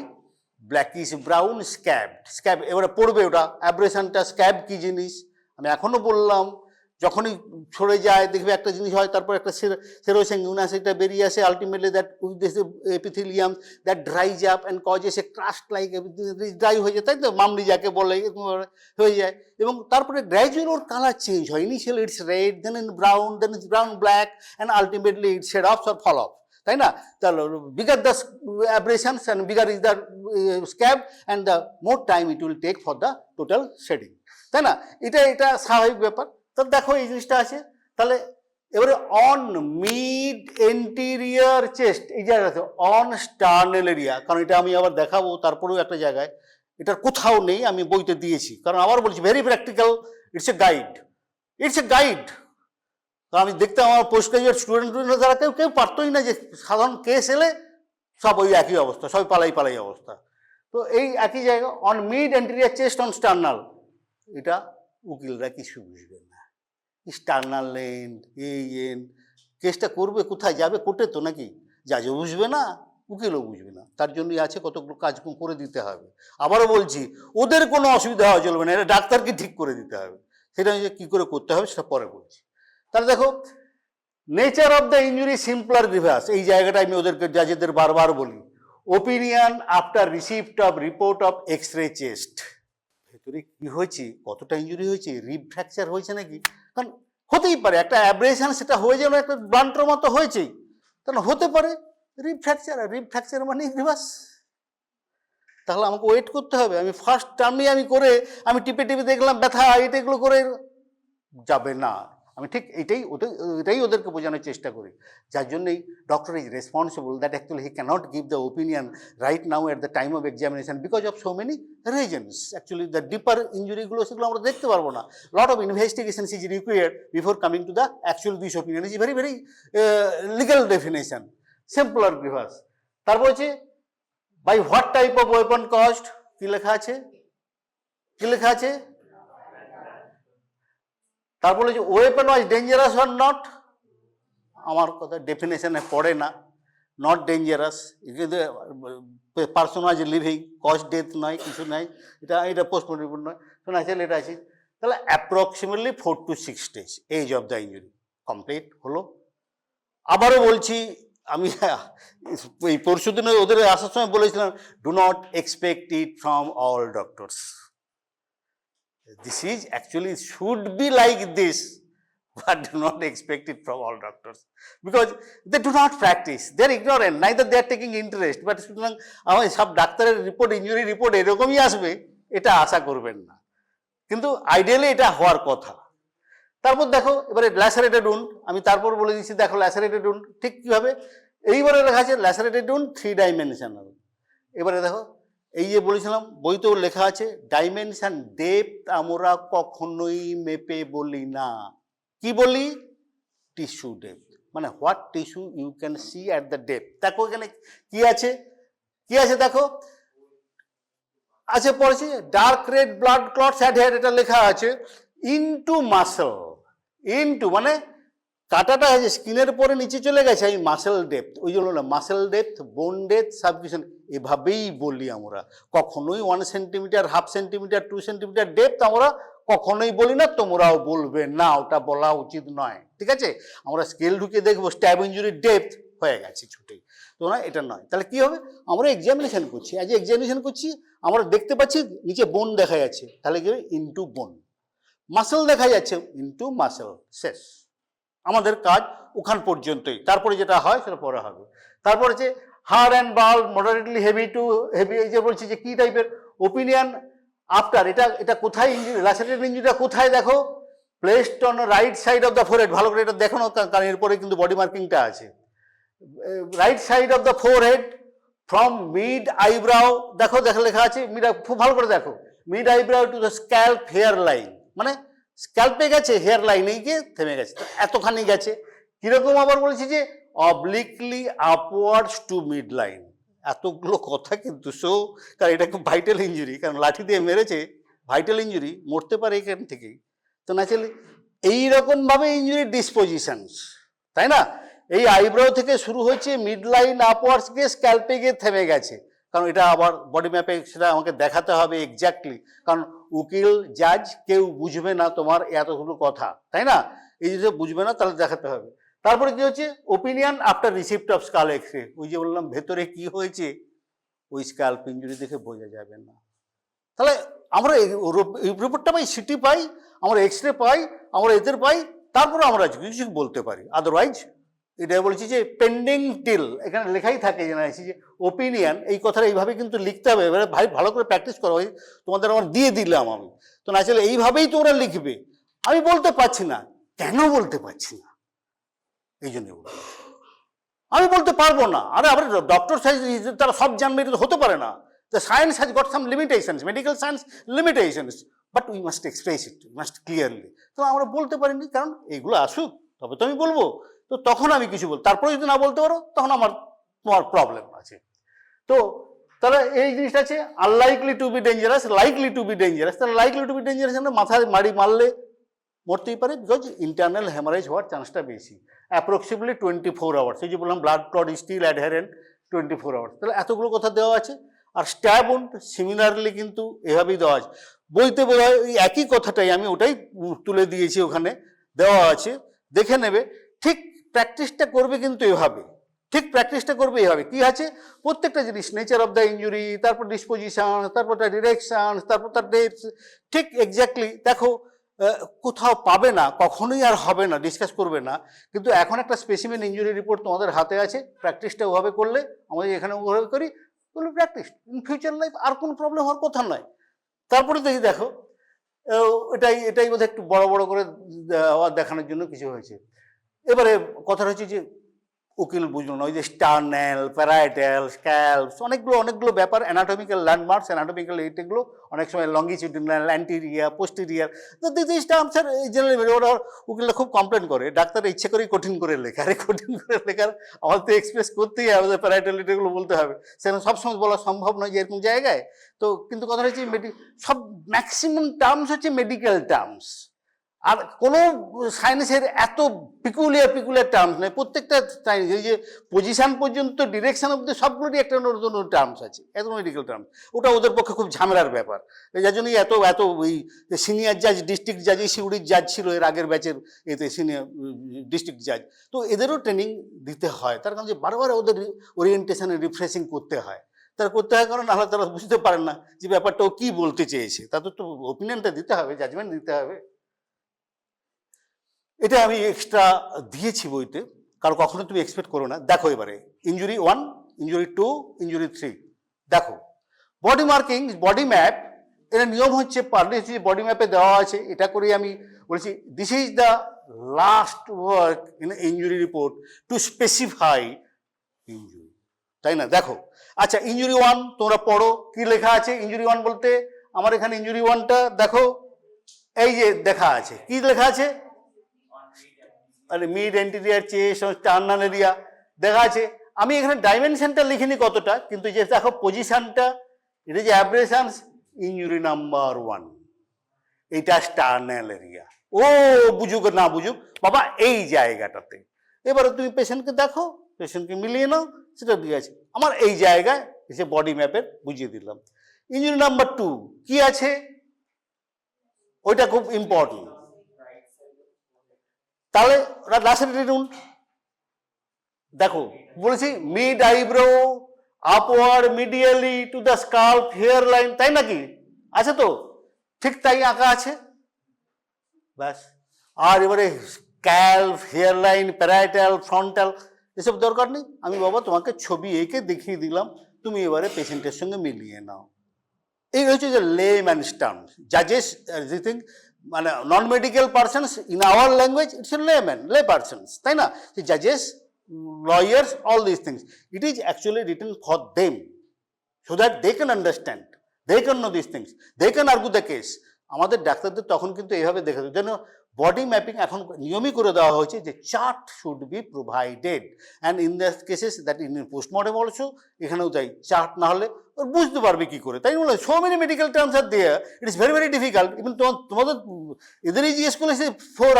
blackish brown scabbed, scab এবারে পড়বে ওটা অ্যাব্রেশনটা, স্ক্যাব কি জিনিস আমি এখনো বললাম, যখনই ছড়ে যায় দেখবে একটা জিনিস হয়, তারপর একটা সেরোসেঙ্গুনাস এটা বেরিয়ে আসে, ultimately that with this epithelium that dries up and causes a crust like, dry হয়ে যায়, তাই তো, মামলি যাকে বলে হয়ে যায়, এবং তারপরে গ্র্যাজুয়াল ওর কালার চেঞ্জ হয়, initially it's red, then in brown, then it's brown black, and ultimately it's shed of or fall of, তাই না? তাহলে bigger the abrasions and bigger is the scab and the more time it will take for the total shedding, তাই না? এটা স্বাভাবিক ব্যাপার। তো দেখো এই জিনিসটা আছে, তাহলে এবারে অন মিড এন্টিরিয়ার চেস্ট, এই জায়গা আছে অন স্টার্নেল এরিয়া, কারণ এটা আমি আবার দেখাবো তারপরেও একটা জায়গায়, এটার কোথাও নেই, আমি বইতে দিয়েছি, কারণ আবার বলছি very practical, it's a guide, it's a guide. আমি দেখতাম আমার পোস্ট গ্রাজুয়েট স্টুডেন্ট যারা কেউ পারতোই না, যে সাধারণ কেস এলে সব ওই একই অবস্থা, সবাই পালাই অবস্থা। তো এই একই জায়গা on mid anterior chest on sternal, এটা উকিলরা কিছু বুঝবে না, স্টার্নাল লেন্থ এই কেসটা করবে কোথায়, যাবে কোর্টে তো নাকি, জাজও বুঝবে না উকিলও বুঝবে না, তার জন্যই আছে কতগুলো কাজ করে দিতে হবে। আবারও বলছি ওদের কোনো অসুবিধা হওয়া চলবে না, এটা ডাক্তারকে ঠিক করে দিতে হবে, সেটা কি করে করতে হবে সেটা পরে বলছি। তাহলে দেখো nature of the injury simple or grievous, এই জায়গাটা আমি ওদেরকে জাজেদের বারবার বলি, opinion after receipt of report of x-ray chest, ভেতরে কি হয়েছে, কতটা ইঞ্জুরি হয়েছে, রিব ফ্র্যাকচার হয়েছে নাকি, কারণ হতেই পারে একটা অ্যাব্রেশন, সেটা হয়ে যাবে একটা ব্লান্টের মতো হয়েছেই, কারণ হতে পারে রিব ফ্র্যাকচার, আর রিব ফ্র্যাকচার মানে গ্রিভাস, তাহলে আমাকে ওয়েট করতে হবে, আমি ফার্স্ট টার্মে আমি করে আমি টিপে দেখলাম ব্যথা, এগুলো করে যাবে না, আমি ঠিক এটাই ওদেরকে বোঝানোর চেষ্টা করি, যার জন্যই doctor is responsible that actually he can't give the opinion right now at the time of examination because of so many reasons, actually the deeper ইঞ্জুরিগুলো সেগুলো আমরা দেখতে পারবো না, lot of investigation is required before coming to the actual this opinion, is very legal definition, simpler grievous. তারপর হচ্ছে by what type of weapon caused, কি লেখা আছে, তারপরে যে weapon was dangerous or not, আমার কথা ডেফিনেশনে পড়ে না, not dangerous, person was living, cause death নয়, কিছু নয়, এটা পোস্টমর্টম রিপোর্ট নয়, ন্যাচারাল এটা আছে। তাহলে approximately 4 to 6 days age of the injury complete হলো। আবারও বলছি, আমি এই পরশু দিনে ওদের আসার সময় বলেছিলাম, do not expect it from all doctors, this is actually should be like this, but do not expect it from all doctors because they do not practice, they are ignorant, neither they are taking interest, but সুতরাং আমার সব ডাক্তারের report, injury report এরকমই আসবে এটা আশা করবেন না, কিন্তু আইডিয়ালি এটা হওয়ার কথা। তারপর দেখো এবারে ল্যাসারেটেড উন্ড, আমি তারপর বলে দিচ্ছি, দেখো ল্যাসারেটেড উন্ড ঠিক কীভাবে, এইবারে লেখা আছে ল্যাসারেটেড উন্ড 3 dimensional, এবারে দেখো এই যে বলেছিলাম বইতেও লেখা আছে, ডাইমেনশন ডেপথ আমরা কখনোই মেপে বলি না, কি বলি, টিস্যু ডেপথ, মানে what tissue you can see at the depth. দেখো এখানে কি আছে দেখো আছে পড়েছি, dark red blood clots had head, এটা লেখা আছে, ইনটু মাসেল, ইনটু মানে কাটাটা আছে স্কিনের পরে নিচে চলে গেছে, আমি মাসেল ডেপথ, ওই জন্য না মাসেল ডেপথ, বোন ডেপথ, সাবডিভিশন এভাবেই বলি আমরা। কখনোই 1 centimetre, half centimetre, 2 centimetre depth আমরা কখনোই বলি না, তোমরাও বলবে না, ওটা বলা উচিত নয়, ঠিক আছে? আমরা স্কেল ঢুকে দেখবো স্ট্যাব ইঞ্জুরির ডেপথ হয়ে গেছে ছুটেই, তো না এটা নয়। তাহলে কি হবে, আমরা এক্সামিনেশন করছি, আজ এক্সামিনেশন করছি, আমরা দেখতে পাচ্ছি নিচে বোন দেখা যাচ্ছে, তাহলে কি হবে ইনটু বোন, মাসেল দেখা যাচ্ছে ইনটু মাসেল, শেষ আমাদের কাজ ওখান পর্যন্তই, তারপরে যেটা হয় সেটা পরে হবে। তারপর হচ্ছে hard and ball, moderately heavy to heavy, এই যে বলছি যে কি টাইপের ওপিনিয়ন আফটার, এটা কোথায় ইঞ্জুরি, ল্যাসেরেটেড ইঞ্জুরিটা কোথায় দেখো, placed on right side of the forehead, ভালো করে এটা দেখো না, কারণ এরপরে কিন্তু বডি মার্কিংটা আছে, right side of the forehead from mid eyebrow, দেখো দেখো লেখা আছে মিড, খুব ভালো করে দেখো, mid eyebrow to the scalp hair line, মানে স্ক্যাল্পে গেছে, হেয়ার লাইনে গিয়ে থেমে গেছে, এতখানি গেছে। কিরকম আবার বলেছি যে অবলিকলি আপওয়ার্ডস টু মিড লাইন, এতগুলো কথা কিন্তু কারণ এটা খুব ভাইটাল ইঞ্জুরি, কারণ লাঠি দিয়ে মেরেছে, ভাইটাল ইঞ্জুরি, মরতে পারে এখান থেকেই। তো ন্যাচারালি এইরকমভাবে ইঞ্জুরির ডিসপোজিশনস, তাই না? এই আইব্রো থেকে শুরু হচ্ছে, মিড লাইন আপওয়ার্ডস গিয়ে স্ক্যাল্পে গিয়ে থেমে গেছে, কারণ এটা আবার বডি ম্যাপে সেটা আমাকে দেখাতে হবে এক্স্যাক্টলি, কারণ উকিল জাজ কেউ বুঝবে না তোমার এতগুলো কথা, তাই না? এই যদি বুঝবে না তাহলে দেখাতে হবে। তারপরে কি হচ্ছে, opinion after receipt of skull x-ray, ওই যে বললাম ভেতরে কি হয়েছে ওই স্ক্যাল্প ইঞ্জুরি দেখে বোঝা যাবে না। তাহলে আমরা এই রিপোর্টটা পাই, সিটি পাই, আমরা এক্সরে পাই, আমরা এদের পাই, তারপরে আমরা কিছু বলতে পারি। আদারওয়াইজ এটা বলছি যে পেন্ডিং টিল, এখানে লেখাই থাকে জানাচ্ছি যে ওপিনিয়ন, এই কথাটা এইভাবে কিন্তু লিখতে হবে, এবারে ভাই ভালো করে প্র্যাকটিস করো, তোমাদের আমার দিয়ে দিলাম আমি, তো না চলে এইভাবেই তোমরা লিখবে। আমি বলতে পারছি না, কেন বলতে পারছি না, এই জন্য আমি বলতে পারবো না। আরে আবার ডক্টর তারা সব জানবে, এটা হতে পারে না। The science has got some limitations, medical science limitations, but we must express it, we must clearly. তো আমরা বলতে পারিনি, কারণ এগুলো আসুক তবে তো আমি বলবো, তো তখন আমি কিছু বল, তারপরে যদি না বলতে পারো তখন তোমার প্রবলেম আছে। তো তাহলে এই জিনিসটা আছে unlikely to B dangerous, likely to B dangerous. তাহলে লাইকলি টু বি ডেঞ্জারাস মানে মাথায় মারলে মরতেই পারে, বিকজ ইন্টারনাল হ্যামারেজ হওয়ার চান্সটা বেশি, অ্যাপ্রক্সিমেটলি 24 আওয়ার্স। এই যে বললাম ব্লাড ক্লট স্টিল অ্যাডহারেন্ট 24 আওয়ার্স, তাহলে এতগুলো কথা দেওয়া আছে। আর স্ট্যাব উন্ড সিমিলারলি কিন্তু এভাবেই দেওয়া আছে, বইতে বোধ হয় ওই একই কথাটাই, আমি ওটাই তুলে দিয়েছি, ওখানে দেওয়া আছে, দেখে নেবে। ঠিক প্র্যাকটিসটা করবে কিন্তু এভাবে, ঠিক প্র্যাকটিসটা করবে এভাবে। কি আছে, প্রত্যেকটা জিনিস, নেচার অফ দ্য ইঞ্জুরি, তারপর ডিসপোজিশন, তারপর তার ডিরেকশন, তারপর তার ডেটস, ঠিক এক্স্যাক্টলি দেখো, কোথাও পাবে না, কখনোই আর হবে না, ডিসকাস করবে না। কিন্তু এখন একটা স্পেসিমেন ইঞ্জুরি রিপোর্ট তোমাদের হাতে আছে, প্র্যাকটিসটা ওভাবে করলে, আমাদের এখানে ওভাবে করি, বলে প্র্যাকটিস, ইন ফিউচার লাইফ আর কোনো প্রবলেম হওয়ার কথা নয়। তারপরে দেখো এটাই বোধহয় একটু বড় বড় করে দেখানোর জন্য কিছু হয়েছে। এবারে কথাটা হচ্ছে যে উকিল বুঝলো না, ওই যে স্টার্নেল, প্যারাইটাল, স্ক্যালপস, অনেকগুলো ব্যাপার, অ্যানাটমিক্যাল ল্যান্ডমার্কস, অ্যানাটমিক্যাল এইগুলো অনেক সময় লঙ্গিটিউডিনাল, অ্যান্টিরিয়ার, পোস্টেরিয়ার, তো দিস টার্মস আর জেনারেলি ওরা উকিলরা খুব কমপ্লেন করে, ডাক্তার ইচ্ছে করেই কঠিন করে লেখা, আরে কঠিন করে লেখার আমাদের তো এক্সপ্রেস করতেই হবে, আমাদের প্যারাইটাল এগুলো বলতে হবে, সেখানে সবসময় বলা সম্ভব নয় যে এরকম জায়গায়। তো কিন্তু কথা হচ্ছে সব ম্যাক্সিমাম টার্মস হচ্ছে মেডিকেল টার্মস, আর কোনো সায়েন্সের এত পিকুলিয়ার টার্মস নেই, প্রত্যেকটা সায়েন্স এই যে পজিশন পর্যন্ত ডিরেকশন অব্দি সবগুলোরই একটা নতুন টার্মস আছে, এত মেডিকেল টার্মস, ওটা ওদের পক্ষে খুব ঝামেলার ব্যাপার। যার জন্যই এত ওই সিনিয়র জাজ, ডিস্ট্রিক্ট জাজ, এই সিউড়ির জাজ ছিল এর আগের ব্যাচের, এতে সিনিয়র ডিস্ট্রিক্ট জাজ, তো এদেরও ট্রেনিং দিতে হয়, তার কারণ যে বারবার ওদের ওরিয়েন্টেশনে রিফ্রেশিং করতে হয়, তারা করতে হয়, কারণ নাহলে তারা বুঝতে পারেন না যে ব্যাপারটা ও কী বলতে চেয়েছে, তাদের তো ওপিনিয়নটা দিতে হবে, জাজমেন্ট দিতে হবে। এটা আমি এক্সট্রা দিয়েছি বইতে, কারণ কখনো তুমি এক্সপেক্ট করো না। দেখো এবারে ইঞ্জুরি 1, ইঞ্জুরি 2, ইঞ্জুরি 3, দেখো বডি মার্কিং, বডি ম্যাপ, এটা নিয়ম হচ্ছে পারলে হচ্ছে বডি ম্যাপে দেওয়া আছে, এটা করেই আমি বলেছি this is the last work in injury report to specify injury, তাই না? দেখো আচ্ছা, ইঞ্জুরি 1 তোমরা পড়ো, কি লেখা আছে ইঞ্জুরি 1 বলতে, আমার এখানে ইঞ্জুরি 1টা দেখো, এই যে দেখা আছে, কি লেখা আছে, mid anterior chest, sternal area দেখা আছে। আমি এখানে ডাইমেনশনটা লিখিনি কতটা, কিন্তু যে দেখো পজিশনটা, এটা যে অ্যাব্রেশনস, ইঞ্জুরি নাম্বার 1, এটা স্টার্নাল এরিয়া। ও বুঝুক না বুঝুক বাবা এই জায়গাটাতে, এবারে তুমি পেশেন্টকে দেখো, পেশেন্টকে মিলিয়ে নাও, সেটা দিয়ে আছে। আমার এই জায়গায় এসে বডি ম্যাপের বুঝিয়ে দিলাম। ইঞ্জুরি নাম্বার 2 কি আছে, ওইটা খুব ইম্পর্টেন্ট। তাহলে লাসেরিটি উন্ড, দেখো বলেছি mid eyebrow upward medially to the scalp hair line, তাই নাকি? আছে তো, ঠিক তাই আঁকা আছে, ব্যাস। আর এবারে scalp, hair line, parietal, frontal এসব দরকার নেই, আমি বাবা তোমাকে ছবি এঁকে দেখিয়ে দিলাম, তুমি এবারে পেশেন্টের সঙ্গে মিলিয়ে নাও। এই হচ্ছে যে লেম্যানস টার্মস। জাজেস এভরিথিং, মানে non medical persons in our language it's a lay persons, তাই না? জাজেস, lawyers, all these things, it is actually written for them so that they can understand, they can know these things, they can argue the case. আমাদের ডাক্তারদের তখন কিন্তু এইভাবে দেখা যায়, যেন বডি ম্যাপিং এখন নিয়মই করে দেওয়া হয়েছে যে chart should be provided, and in the cases that in post-mortem also, এখানেও তাই, চার্ট না হলে ওর বুঝতে পারবে কি করে, তাই বলে so many medical terms are there, it is very very difficult. Even তোমাদের এদেরই জিজ্ঞেস করলে সে 4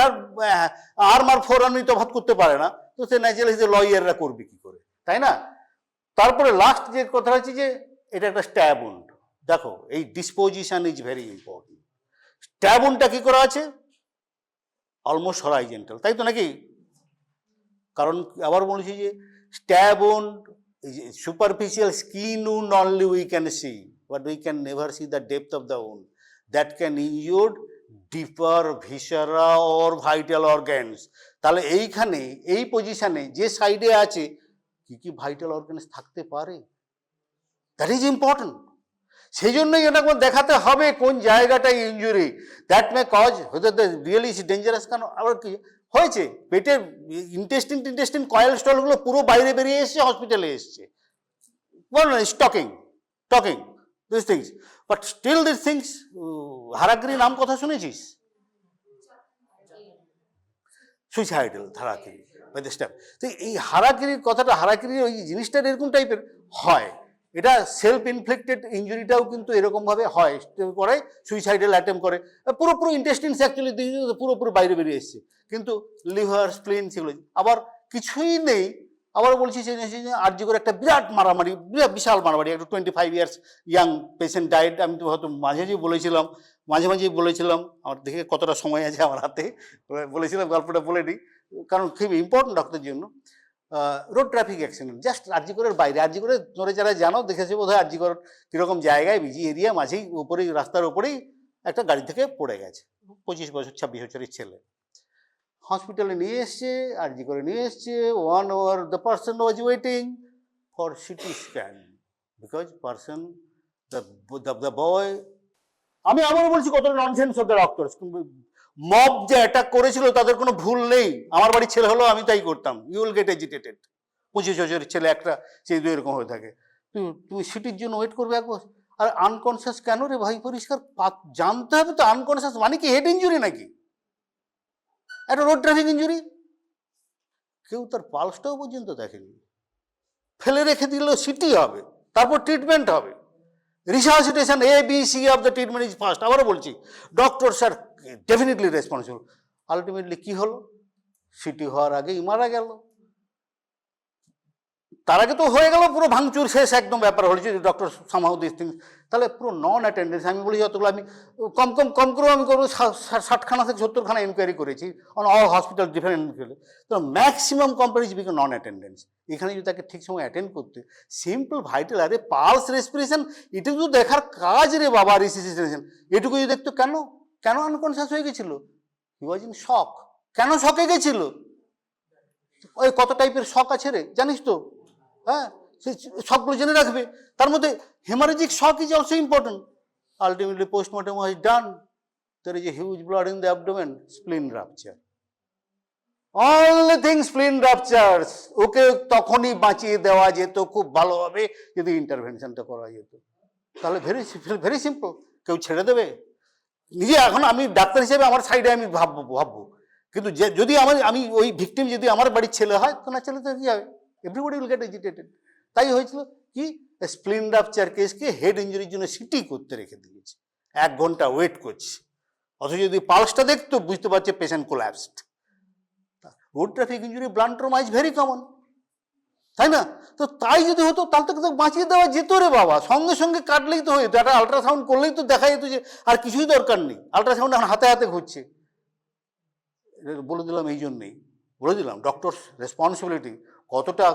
আর্ম আর 4 আর্মই তফাৎ করতে পারে না, তো সে ন্যাচারালি যে লয়াররা করবে কি করে, তাই না? তারপরে লাস্ট যে কথা হচ্ছে যে এটা একটা স্ট্যাব উন্ড। দেখো এই disposition is very important. Stab উন্ডটা কি করা আছে, অলমোস্ট হরাইজন্টাল, তাই তো নাকি? কারণ আবার বলেছি যে stab wound, superficial skin wound only we can see, but we can never see the depth of the wound that can injure deeper viscera or vital organs. তাহলে এইখানে এই পজিশনে যে সাইডে আছে কি কি ভাইটাল অর্গানস থাকতে পারে, দ্যাট ইজ ইম্পর্টেন্ট। সেই জন্যই এটা দেখাতে হবে কোন জায়গাটায় ইঞ্জুরি, দ্যাট মে কজ হয়তো রিয়েলি ইজ ডেঞ্জারাস। কারণ আবার কি হয়েছে, পেটের ইন্টেস্টিন কয়েল স্টলগুলো পুরো বাইরে বেরিয়ে এসছে, হসপিটালে এসছে, stocking this things, but still this things. Harakiri নাম কথা শুনেছিস? Suicidal harakiri by the stab. তো এই হারাগিরির কথাটা, হারাগিরির ওই জিনিসটা এরকম টাইপের হয়, এটা সেলফ ইনফ্লিক্টেড ইঞ্জুরিটাও কিন্তু এরকমভাবে হয়, করে সুইসাইডাল অ্যাটেম্প করে, পুরোপুরি ইন্টেস্টিনস অ্যাকচুয়ালি পুরোপুরি বাইরে বেরিয়ে এসছে, কিন্তু লিভার স্প্লিন সেগুলো আবার কিছুই নেই। আবার বলছি যে আরজি করে একটা বিরাট মারামারি, বিশাল মারামারি, একটা 25 ইয়ার্স ইয়াং পেশেন্ট ডায়েট। আমি তো হয়তো মাঝে মাঝেই বলেছিলাম, আমার দেখে কতটা সময় আছে আমার হাতে, বলেছিলাম গল্পটা বলে নিই, কারণ খুব ইম্পর্টেন্ট ডক্টরের জন্য। রোড ট্রাফিক অ্যাক্সিডেন্ট, জাস্ট আরজিকরের বাইরে, আরজিকরে ধরে যারা জানো দেখেছে বোধহয়, আরজিকর কীরকম জায়গায়, বিজি এরিয়া, মাঝেই উপরেই রাস্তার উপরেই একটা গাড়ি থেকে পড়ে গেছে, 25 বছর 26 বছরের ছেলে। হসপিটালে নিয়ে এসছে, আরজি করে নিয়ে এসছে, 1 hour the person was waiting for CT scan because person the boy, আমি আবার বলছি কত nonsense of the doctors. Mob যে অ্যাটাক করেছিল তাদের কোনো ভুল নেই, আমার বাড়ির ছেলে হলো আমি তাই করতাম, ইউ উইল গেট এজিটেটেড। 25 বছরের ছেলে একটা, সেই দু এরকম হয়ে থাকে, তুমি সিটির জন্য ওয়েট করবে 1 বছর, আর আনকনসিয়াস কেন রে ভাই? পরিষ্কার জানতে হবে তো, আনকনসিয়াস মানে কি হেড ইঞ্জুরি নাকি একটা রোড ট্রাফিক ইঞ্জুরি? কেউ তার পালসটাও পর্যন্ত দেখেনি, ফেলে রেখে দিলেও সিটি হবে, তারপর ট্রিটমেন্ট হবে, resuscitation ABC of the treatment is first. আবারও বলছি, ডক্টরস আর ডেফিনেটলি রেসপন্সিবল। আলটিমেটলি কি হলো, সিটি হওয়ার আগেই মারা গেল। তার আগে তো হয়ে গেল পুরো ভাঙচুর শেষ একদম ব্যাপার হয়েছে, ডক্টর সামহাউ দিস থিংস। তাহলে পুরো নন অ্যাটেন্ডেন্স, আমি বলি যতগুলো আমি কম করেও আমি করবো 60খানা থেকে 70খানা ইনকোয়ারি করেছি on all hospital different inquiry, তো maximum companies because non attendance. এখানে যদি তাকে ঠিক সময় অ্যাটেন্ড করতে, সিম্পল ভাইটাল, আরে পালস রেসপিরেশন এটুকু দেখার কাজ রে বাবা, রিসিসিটেশন এটুকু যদি দেখতো, কেন আনকনসিয়াস হয়ে গেছিল, হি ওয়াজ ইন শক। কেন শকে গেছিল? ওই কত টাইপের শক আছে রে জানিস তো, হ্যাঁ, সে সবগুলো জেনে রাখবে। তার মধ্যে haemorrhagic shock is also important. Ultimately post-mortem was done, there is a huge blood in the abdomen, spleen rupture, only thing spleen ruptures। ওকে তখনই বাঁচিয়ে দেওয়া যেত খুব ভালোভাবে যদি ইন্টারভেনশনটা করা যেত, তাহলে ভেরি সিম্পল। কেউ ছেড়ে দেবে নিজে? এখন আমি ডাক্তার হিসেবে আমার সাইডে আমি ভাববো, কিন্তু যদি আমি ওই ভিকটিম যদি আমার বাড়ির ছেলে হয়, তো না ছেলে তো কি হবে, এভরিবডি উইল গেট এজিটেটেড। তাই হয়েছিল কি, স্প্লিন রাপচার কেসকে হেড ইঞ্জুরির জন্য সিটি করতে রেখে দিয়েছে, 1 ঘন্টা ওয়েট করছে, অথচ যদি পালসটা দেখতো বুঝতে পারছে patient collapsed. Road traffic injury, blunt trauma is very common, তাই না? তো তাই যদি হতো তাহলে তো বাঁচিয়ে দেওয়া যেত রে বাবা, সঙ্গে সঙ্গে কাটলেই তো হতো, একটা আল্ট্রাসাউন্ড করলেই তো দেখা যেত যে আর কিছুই দরকার নেই, আল্ট্রাসাউন্ড এখন হাতে হাতে ঘুরছে। বলে দিলাম এই জন্যেই, বলে দিলাম ডক্টরস রেসপন্সিবিলিটি কতটা,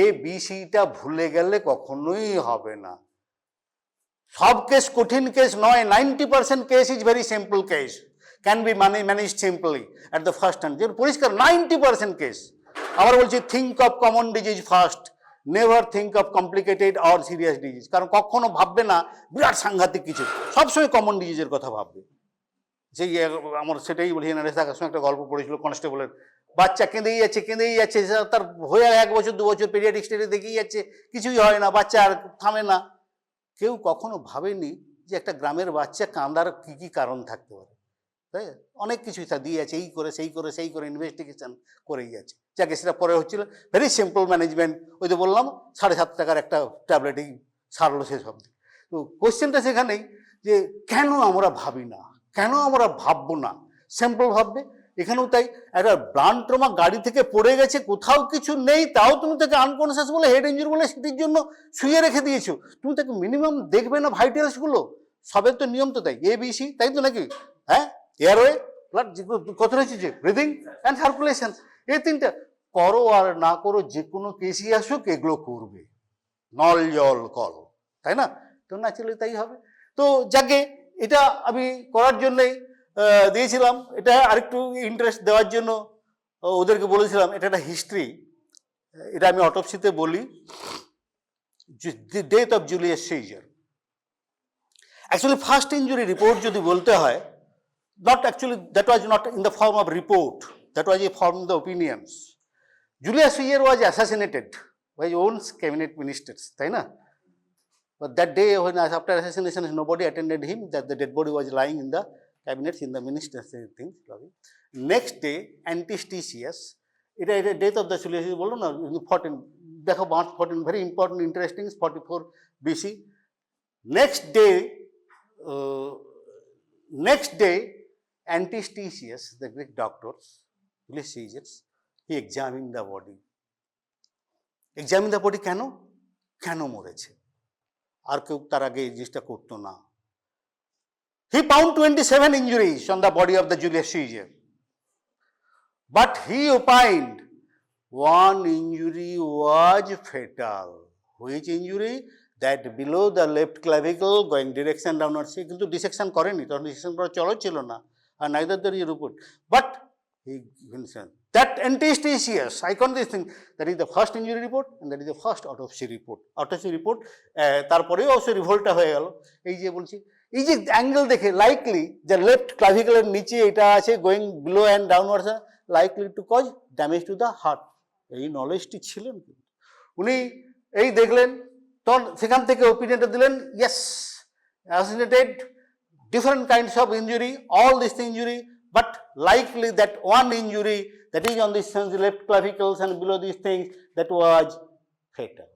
এ বি সিটা ভুলে গেলে কখনোই হবে না। সব কেস কঠিন কেস নয়, 90% case is very simple case, can be manage simply at the first hand, যেমন পরিষ্কার 90% কেস। আবার বলছি think of common disease first, never think of complicated or serious disease, কারণ কখনো ভাববে না বিরাট সাংঘাতিক কিছু, সবসময় কমন ডিজিজের কথা ভাববে। সেই আমার সেটাই বলি, থাকার সময় একটা গল্প পড়েছিল কনস্টেবলের, বাচ্চা কেঁদেই যাচ্ছে, তার হয়ে 1 বছর 2 বছর পেডিয়াট্রিক স্টেজে দেখেই যাচ্ছে, কিছুই হয় না, বাচ্চা আর থামে না। কেউ কখনো ভাবেনি যে একটা গ্রামের বাচ্চা কাঁদার কি কি কারণ থাকতে পারে, তাই অনেক কিছুই তা দিয়ে যাচ্ছে, এই করে সেই করে ইনভেস্টিগেশন করেই যাচ্ছে। যাকে সেটা পরে হচ্ছিল ভেরি সিম্পল ম্যানেজমেন্ট, ওই তো বললাম 7.5 টাকার একটা ট্যাবলেটেই সারলো শেষ অবধি। তো কোশ্চেনটা সেখানেই যে কেন আমরা ভাবি না, কেন আমরা ভাববো না, সিম্পল ভাববে। এখানেও তাই, একটা ব্লান্ট ট্রমা গাড়ি থেকে পড়ে গেছে, কোথাও কিছু নেই, তাও তুমি তাকে আনকনসিয়াস বলে, হেড ইঞ্জুরি বলে সেটির জন্য শুয়ে রেখে দিয়েছো, তুমি তাকে মিনিমাম দেখবে না ভাইটালসগুলো, সবের তো নিয়ম তো তাই, এ বি সি, তাই তো নাকি? হ্যাঁ, এয়ারওয়ে, ব্লাড, কত রয়েছে যে ব্রিদিং অ্যান্ড সার্কুলেশন, এই 3টা করো আর না করো, যে কোনো কেসই আসুক এগুলো করবে, নল জল কল, তাই না? তো ন্যাচারালি তাই হবে। তো যাকে এটা আমি করার জন্যই দিয়েছিলাম, এটা আরেকটু ইন্টারেস্ট দেওয়ার জন্য ওদেরকে বলেছিলাম, এটা একটা হিস্ট্রি, এটা আমি অটোপসিতে বলি, death of Julius Caesar. Actually first injury report যদি বলতে হয়, not actually, that was not in the form of report, that was a form of the opinions. Julius Caesar was assassinated by his own cabinet ministers, তাই না? But that day when after assassination nobody attended him, that the dead body was lying in the cabinets, in the ministers things. Next day Antistichius, এটা death of the Julius বললো না, 14 দেখো, 14 very important interesting, 44 BC. Next day Antistichius, the Greek doctor, Julius Caesar, he examined the body. কেন মরেছে, আর কেউ তার আগে এই জিনিসটা করতো না। He found 27 injuries on the body of the Julius Caesar, but he opined one injury was fatal. Which injury? That below the left clavicle going direction downwards. সে কিন্তু ডিসেকশন করেনি, তখন ডিসেকশন করার চলো ছিল না, আর neither the report, but he mentioned that Antistichius, I call this thing, that is the first injury report and that is the first autopsy report. Autopsy report তারপরেও অবশ্য রিভোল্টটা হয়ে গেল। এই যে বলছি, এই যে অ্যাঙ্গেল দেখে লাইকলি যে লেফট ক্লাভিকলের নিচে এটা আছে going below and downwards, likely to cause damage to the heart, এই নলেজটি ছিলেন উনি। এই দেখলেন, তখন সেখান থেকে ওপিনিয়নটা দিলেন, yes, associated different kinds of injury, all these injury, but likely that one injury that is on this left clavicles and below these things, that was fatal,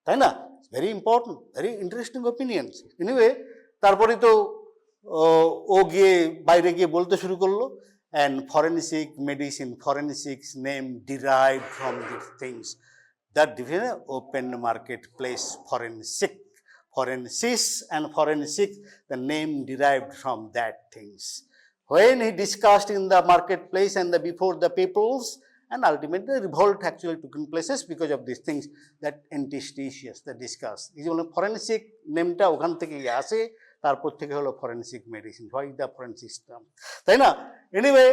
তাই না? Very important, very interesting opinions. Anyway, তারপরে তো ও গিয়ে বাইরে গিয়ে বলতে শুরু করলো, and forensic medicine, forensics name derived from these things, that different open marketplace, forensics and forensic, the name derived from that things. When he discussed in the marketplace and before the peoples, and ultimately revolt actually took places because of these things, that Antistichius the discuss. এই যে forensic নেমটা ওখান থেকে আসে, তারপর থেকে হলো forensic medicine. Why the forensic system, তাই না? Anyway,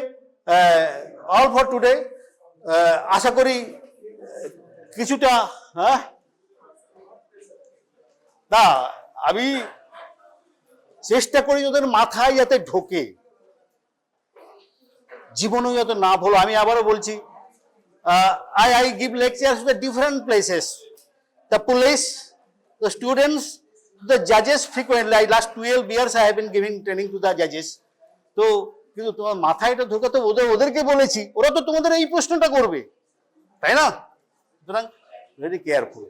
all for today. আশা করি কিছুটা, না আমি চেষ্টা করি ওদের মাথায় যাতে ঢোকে, জীবনেও যাতে না ভুলো। আমি আবারও বলছি, I give lectures to the different places, the police, the students, the judges frequently. Last 12 years I have been giving training to the judges. তো কিন্তু তোমার মাথায় এটা ঢোকাতে ওদেরকে বলেছি, ওরা তো তোমাদের এই প্রশ্নটা করবে, তাই না? সুতরাং ভেরি কেয়ারফুল।